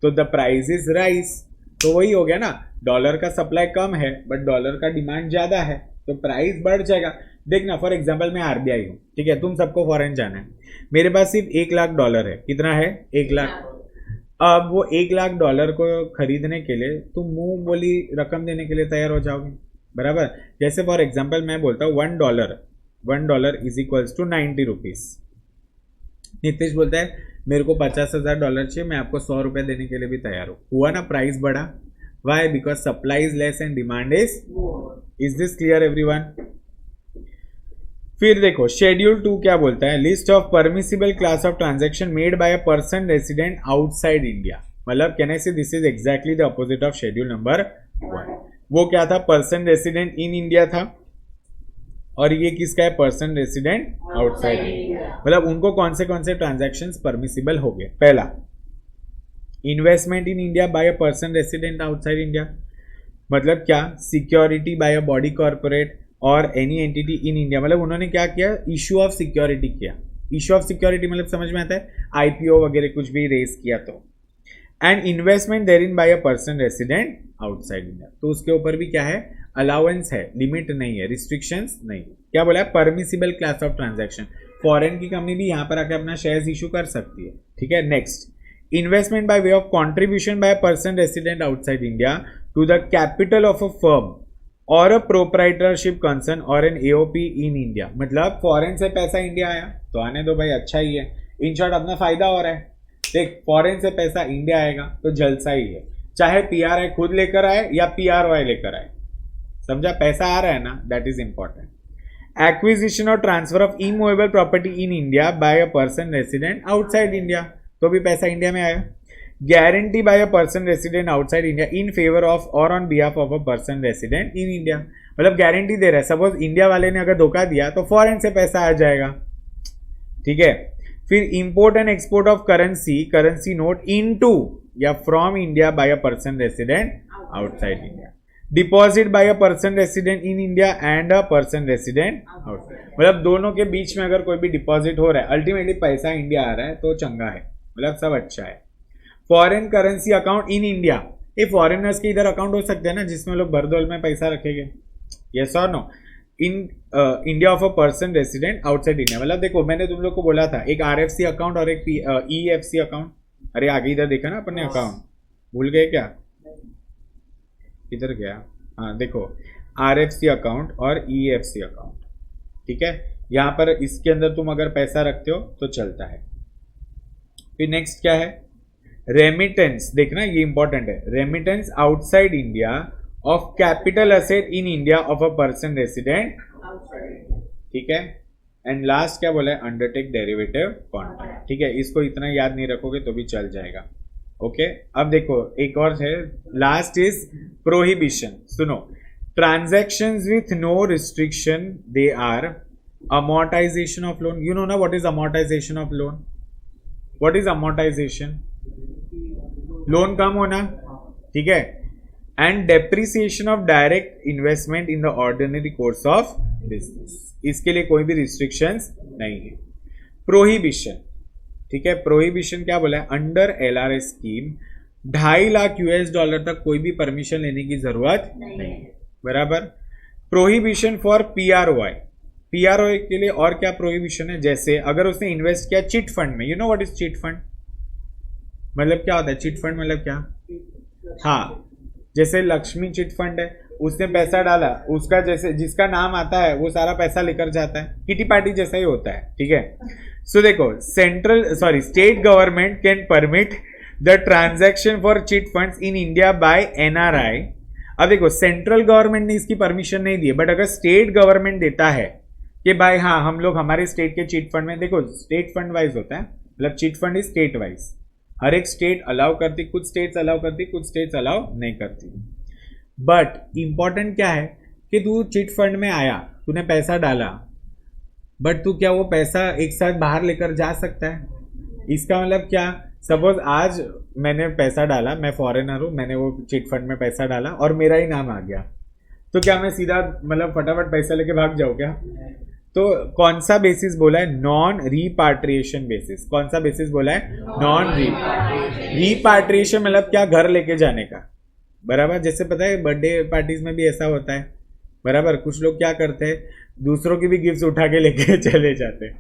[SPEAKER 1] तो द प्राइस इज राइज. तो वही हो गया ना, डॉलर का सप्लाई कम है बट डॉलर का डिमांड ज्यादा है तो प्राइस बढ़ जाएगा. देखना, फॉर एग्जांपल मैं आरबीआई हूँ, ठीक है, तुम सबको फॉरेन जाना है, मेरे पास सिर्फ $1 लाख है. कितना है? 1 लाख. अब वो $1 लाख को खरीदने के लिए तुम मुंह बोली रकम देने के लिए तैयार हो जाओगे. बराबर, जैसे फॉर एग्जांपल मैं बोलता हूँ $1 is equals to 90 rupees. Nitish बोलता है मेरे को $50,000 चाहिए, मैं आपको $100 देने के लिए भी तैयार हूँ. हुआ ना, प्राइस बढ़ा. Why? Because supply is less and demand is this clear everyone? फिर देखो शेड्यूल 2 क्या बोलता है, list of permissible class of transaction made by a person resident outside India. मतलब can I say this is exactly the opposite of schedule number 1. वो क्या था, person resident in India था, और ये किसका है, पर्सन रेसिडेंट आउटसाइड इंडिया. मतलब उनको कौन से ट्रांजैक्शंस परमिसिबल हो गए. पहला, investment in India by a person resident outside India. मतलब क्या, security bye a body corporate और एनी एंटिटी इन इंडिया. मतलब उन्होंने क्या किया, इशू ऑफ सिक्योरिटी किया. इशू ऑफ सिक्योरिटी मतलब समझ में आता है, आईपीओ वगैरह कुछ भी रेस किया तो. And investment there in by a person resident outside India. तो उसके ऊपर भी क्या है, अलाउंस है, लिमिट नहीं है, रिस्ट्रिक्शंस नहीं. क्या बोला है, permissible class of transaction. Foreign की कंपनी भी यहाँ पर आकर अपना शेयर्स इशू कर सकती है. ठीक है. Next, investment by way of contribution by a person resident outside India to the capital of a firm or a proprietorship concern or an AOP in India. मतलब फॉरेन से पैसा इंडिया आया तो आने दो भाई, अच्छा ही है. इन शॉर्ट अपना फायदा हो रहा है. देख, फॉरेन से पैसा इंडिया आएगा तो जलसा ही है, चाहे पीआरआई खुद लेकर आए या पीआरवाई लेकर आए. समझा, पैसा आ रहा है ना, दैट इज इंपॉर्टेंट. एक्विजिशन और transfer of immovable property in India by a person resident outside India, तो भी पैसा इंडिया में आया. Guarantee by a person resident outside India in favour of और on behalf of a person resident in India. मतलब guarantee दे रहा है, सपोज इंडिया वाले ने अगर धोखा दिया तो फॉरेन से पैसा आ जाएगा. ठीक है. फिर import and export of currency note into या from India by a person resident outside India. Deposit by a person resident in India and a person resident outside. मतलब दोनों के बीच में अगर कोई भी डिपॉजिट हो रहा है, अल्टीमेटली पैसा इंडिया आ रहा है तो चंगा है, मतलब सब अच्छा है. Foreign currency account in India, ये फॉरेनर्स के इधर अकाउंट हो सकते हैं ना, जिसमें लोग भरदौल में पैसा रखेंगे. यस और no. In India of a person resident outside India. मतलब देखो, मैंने तुम लोग को बोला था एक आरएफसी अकाउंट और एक ईएफसी अकाउंट. अरे आगे इधर देखा ना अपने अकाउंट, भूल गए क्या, इधर गया. हाँ देखो, आरएफसी अकाउंट और ईएफसी अकाउंट. ठीक है. यहाँ पर इसके अंदर तुम अगर पैसा रखते हो तो चलता है. फिर नेक्स्ट क्या है, रेमिटेंस. देखना ये इंपॉर्टेंट है. Remittance outside India of capital asset in India of a person resident. ठीक है. एंड लास्ट क्या बोला है, अंडरटेक डेरिवेटिव कॉन्ट्रैक्ट. ठीक है. इसको इतना याद नहीं रखोगे तो भी चल जाएगा. ओके. अब देखो एक और है, लास्ट इज प्रोहिबिशन. सुनो, transactions with no restriction they are amortization of loan. You know ना what is amortization of loan? What is amortization? Loan कम होना. ठीक है. And depreciation of direct investment in the ordinary course of business. इसके लिए कोई भी restrictions नहीं है. प्रोहिबिशन. ठीक है. प्रोहिबिशन क्या बोला है, अंडर एलआरएस स्कीम $2.5 लाख तक कोई भी परमिशन लेने की जरूरत नहीं है. बराबर. Prohibition for पीआरओआई. पीआरओआई के लिए और क्या प्रोहिबिशन है, जैसे अगर उसने इन्वेस्ट किया चिट फंड में. You know what is chit fund? मतलब क्या होता है चिट फंड, मतलब क्या, हाँ जैसे लक्ष्मी चिट फंड है, उसने पैसा डाला, उसका जैसे जिसका नाम आता है वो सारा पैसा लेकर जाता है. किटी पार्टी जैसा ही होता है. ठीक है. सो देखो, state government can permit the transaction for chit funds in India bye NRI. अब देखो, सेंट्रल गवर्नमेंट ने इसकी परमिशन नहीं दी है, बट अगर स्टेट गवर्नमेंट देता है कि भाई हाँ हम लोग हमारे स्टेट के चिट फंड में, देखो स्टेट फंड वाइज होता है, मतलब chit fund is state wise. हर एक स्टेट अलाउ करती, कुछ स्टेट्स अलाउ करती, कुछ स्टेट्स अलाउ नहीं करती. बट इंपॉर्टेंट क्या है कि तू चिट फंड में आया, तूने पैसा डाला, बट तू क्या वो पैसा एक साथ बाहर लेकर जा सकता है? इसका मतलब क्या, सपोज आज मैंने पैसा डाला, मैं फॉरेनर हूँ, मैंने वो चिट फंड में पैसा डाला और मेरा ही नाम आ गया, तो क्या मैं सीधा मतलब फटाफट पैसा लेके भाग जाऊँ क्या? तो कौन सा बेसिस बोला है, नॉन रिपाट्रिएशन बेसिस. कौन सा बेसिस बोला है, नॉन रिपाट्रिएशन. मतलब क्या, घर लेके जाने का. बराबर. जैसे पता है बर्थडे पार्टीज में भी ऐसा होता है. बराबर. कुछ लोग क्या करते हैं, दूसरों की भी गिफ्ट उठा के लेके चले जाते हैं.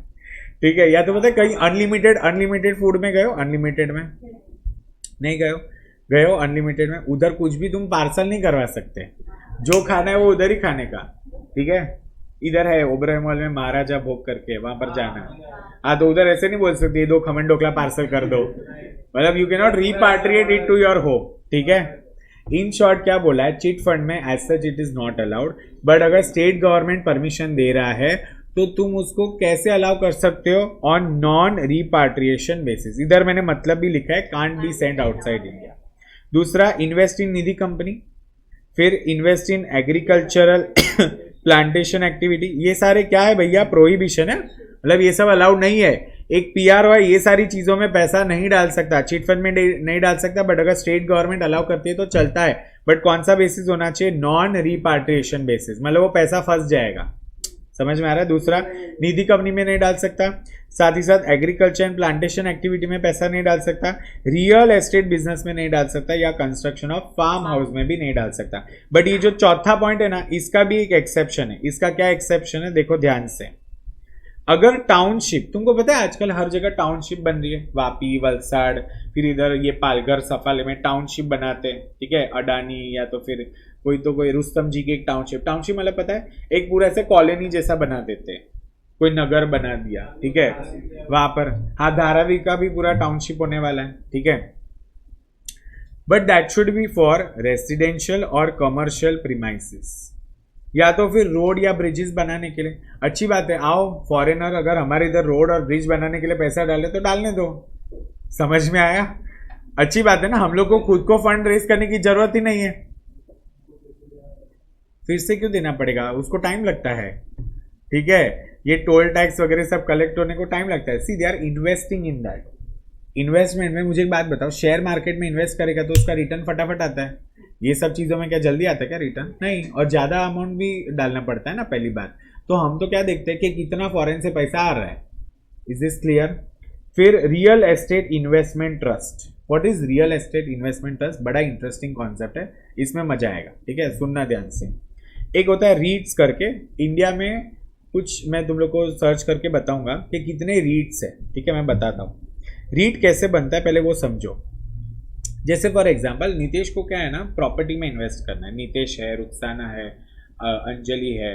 [SPEAKER 1] ठीक है. या तो पता है कहीं अनलिमिटेड फूड में गए हो, अनलिमिटेड में नहीं गए हो अनलिमिटेड में, उधर कुछ भी तुम पार्सल नहीं करवा सकते. जो खाना है वो उधर ही खाने का. ठीक है. इधर है ओबराय मॉल में महाराजा भोग करके, वहां पर जाना. हाँ तो उधर ऐसे नहीं बोल सकते 2 खमन ढोकला पार्सल कर दो. मतलब you can not repatriate it to your home. ठीक है. इन शॉर्ट क्या बोला है, चिट फंड में as such it is not allowed, but अगर स्टेट गवर्नमेंट परमिशन दे रहा है तो तुम उसको कैसे अलाउ कर सकते हो, ऑन नॉन रिपाट्रिएशन बेसिस। इधर मैंने मतलब भी लिखा है, can't be sent outside India. दूसरा, इन्वेस्ट इन निधि कंपनी, फिर invest in agricultural plantation activity. ये सारे क्या है भैया, प्रोहिबिशन है, मतलब ये सब अलाउड नहीं है। एक पीआरओ ये सारी चीजों में पैसा नहीं डाल सकता, चिट फंड में नहीं डाल सकता, बट अगर स्टेट गवर्नमेंट अलाउ करती है तो चलता है। बट कौन सा बेसिस होना चाहिए, नॉन रिपाट्रिएशन बेसिस, मतलब वो पैसा फंस जाएगा। समझ में आ रहा है। दूसरा, निधि कंपनी में नहीं डाल सकता, साथ ही साथ एग्रीकल्चर एंड प्लांटेशन एक्टिविटी में पैसा नहीं डाल सकता, रियल एस्टेट बिजनेस में नहीं डाल सकता, या कंस्ट्रक्शन ऑफ फार्म हाउस में भी नहीं डाल सकता। बट ये जो चौथा पॉइंट है ना, इसका भी एक एक्सेप्शन है। इसका क्या एक्सेप्शन है, देखो ध्यान से। अगर टाउनशिप, तुमको पता है आजकल हर जगह टाउनशिप बन रही है, वापी, वलसाड़, फिर इधर ये पालघर, सफाले में टाउनशिप बनाते हैं, ठीक है, अडानी या तो फिर कोई रुस्तम जी की एक टाउनशिप मतलब पता है, एक पूरा ऐसे कॉलोनी जैसा बना देते हैं, कोई नगर बना दिया, ठीक है, वहां पर। हाँ, धारावी का भी पूरा टाउनशिप होने वाला है, ठीक है। But that should be for residential और कमर्शियल प्रीमाइसेस, या तो फिर रोड या ब्रिजेस बनाने के लिए। अच्छी बात है, आओ फॉरेनर अगर हमारे इधर रोड और ब्रिज बनाने के लिए पैसा डाले तो डालने दो। समझ में आया? अच्छी बात है ना, हम लोग को खुद को फंड रेज करने की जरूरत ही नहीं है, फिर से क्यों देना पड़ेगा, उसको टाइम लगता है, ठीक है। ये टोल टैक्स वगैरह सब कलेक्ट होने को टाइम लगता है। See they are investing in that. Investment में मुझे एक बात बताओ, शेयर मार्केट में इन्वेस्ट करेगा तो उसका रिटर्न फटाफट आता है। ये सब चीज़ों में क्या जल्दी आता है क्या रिटर्न? नहीं, और ज़्यादा अमाउंट भी डालना पड़ता है ना पहली बात। तो हम तो क्या देखते हैं कि कितना फॉरेन से पैसा आ रहा है। Is this clear? फिर real estate investment trust. What is real estate investment trust? बड़ा इंटरेस्टिंग कॉन्सेप्ट है, इसमें मजा आएगा, ठीक है, सुनना ध्यान से। एक होता है रीट्स करके, इंडिया में कुछ मैं तुम लोग को सर्च करके बताऊंगा कि कितने रीट्स है, ठीक है, मैं बताता हूँ। रीट कैसे बनता है पहले वो समझो। जैसे फॉर एग्जांपल नितेश को क्या है ना, प्रॉपर्टी में इन्वेस्ट करना है। नितेश है, रुखसाना है, अंजलि है,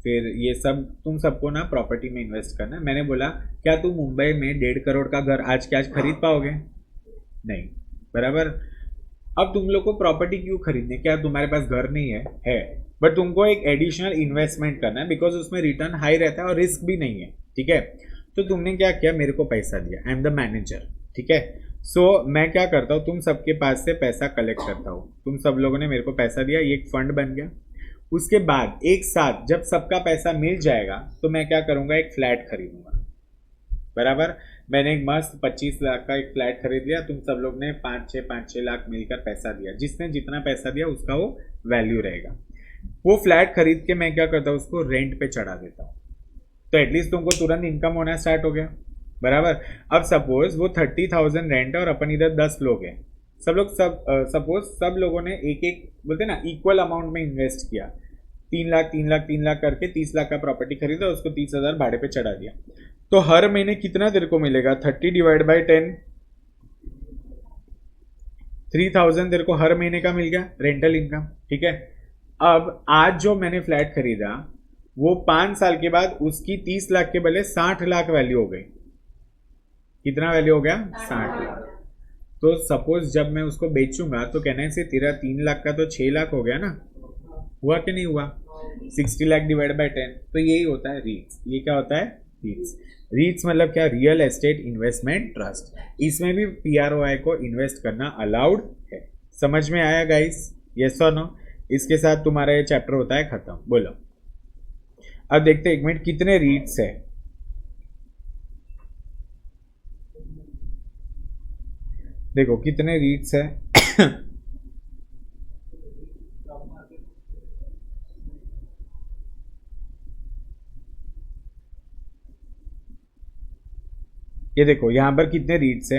[SPEAKER 1] फिर ये सब तुम सबको ना प्रॉपर्टी में इन्वेस्ट करना है। मैंने बोला क्या तुम मुंबई में 1.5 करोड़ का घर आज के आज खरीद पाओगे? नहीं, बराबर। अब तुम लोग को प्रॉपर्टी क्यों खरीदने, क्या तुम्हारे पास घर नहीं है, बट तुमको एक एडिशनल इन्वेस्टमेंट करना है, बिकॉज उसमें रिटर्न हाई रहता है और रिस्क भी नहीं है, ठीक है। तो तुमने क्या किया, मेरे को पैसा दिया, आई एम द मैनेजर, ठीक है। सो मैं क्या करता हूँ, तुम सबके पास से पैसा कलेक्ट करता हूँ, तुम सब लोगों ने मेरे को पैसा दिया, ये एक फंड बन गया। उसके बाद एक साथ जब सबका पैसा मिल जाएगा तो मैं क्या करूँगा, एक फ्लैट खरीदूंगा, बराबर। मैंने एक मस्त 25 लाख का एक फ्लैट खरीद लिया, तुम सब लोग ने 5-6 लाख मिलकर पैसा दिया, जिसने जितना पैसा दिया उसका वो वैल्यू रहेगा। वो फ्लैट खरीद के मैं क्या करता हूँ, उसको रेंट पे चढ़ा देता हूँ, तो एटलीस्ट तुमको तुरंत इनकम होना स्टार्ट हो गया, बराबर। अब सपोज वो 30,000 रेंट है और अपन इधर 10 लोग हैं, सपोज सब लोगों ने एक बोलते ना इक्वल अमाउंट में इन्वेस्ट किया, 3 लाख करके 30 लाख का प्रॉपर्टी खरीदा, उसको 30,000 भाड़े पे चढ़ा दिया। तो हर महीने कितना तेरे को मिलेगा, 30 डिवाइड बाई 10, 3,000 तेरे को हर महीने का मिल गया रेंटल इनकम, ठीक है। अब आज जो मैंने फ्लैट खरीदा वो 5 साल के बाद उसकी 30 लाख के बदले 60 लाख वैल्यू हो गई। कितना वैल्यू हो गया, 60 लाख। तो सपोज जब मैं उसको बेचूंगा तो कहने से तेरा 3 लाख का तो 6 लाख हो गया ना, हुआ कि नहीं हुआ? 60 लाख डिवाइड बाय 10, तो यही होता है रीट्स। ये क्या होता है, रीट्स। रीट्स मतलब क्या, रियल एस्टेट इन्वेस्टमेंट ट्रस्ट। इसमें भी पीआरओआई को इन्वेस्ट करना अलाउड है। समझ में आया गाइस, यस और नो? इसके साथ तुम्हारा ये चैप्टर होता है खत्म। बोलो अब देखते हैं 1 मिनट कितने रीट्स है। देखो कितने रीट्स है ये देखो यहाँ पर कितने रीट्स है।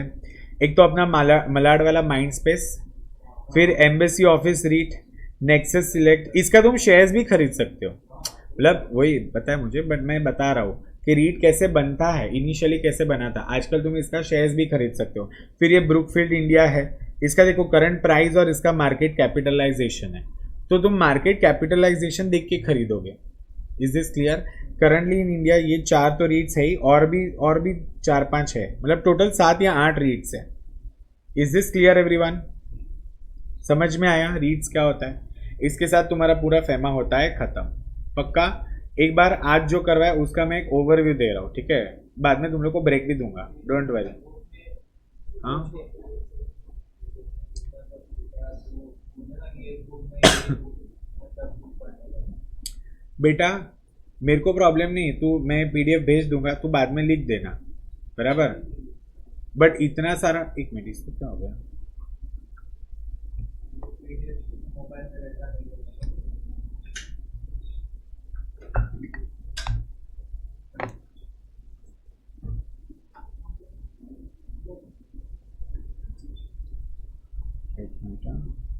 [SPEAKER 1] एक तो अपना मलाड वाला माइंड स्पेस, फिर Embassy Office REIT, Nexus Select. इसका तुम शेयर्स भी खरीद सकते हो, मतलब वही पता है मुझे, बट मैं बता रहा हूँ कि रीट कैसे बनता है, इनिशियली कैसे बना था। आजकल तुम इसका शेयर्स भी खरीद सकते हो। फिर ये ब्रुकफील्ड इंडिया है, इसका देखो करंट प्राइस और इसका मार्केट कैपिटलाइजेशन है, तो तुम मार्केट कैपिटलाइजेशन देख के खरीदोगे। Is this clear? Currently in India ये 4 तो रीट्स है ही, और भी 4-5 है, मतलब टोटल 7 या 8 रीट्स है। Is this clear everyone? समझ में आया रीड्स क्या होता है? इसके साथ तुम्हारा पूरा फेमा होता है खत्म। पक्का? एक बार आज जो करवाया उसका मैं एक ओवरव्यू दे रहा हूँ, ठीक है? बाद में तुम लोग को ब्रेक भी दूंगा, डोंट वरी। हाँ बेटा, मेरे को प्रॉब्लम नहीं, तू मैं पीडीएफ भेज दूंगा, तू बाद में लिख देना, बराबर? बट इतना सारा, एक मिनट, इसको क्या हो गया?
[SPEAKER 3] मोबाइल में रहता नहीं है।
[SPEAKER 1] एक मिनट हाँ।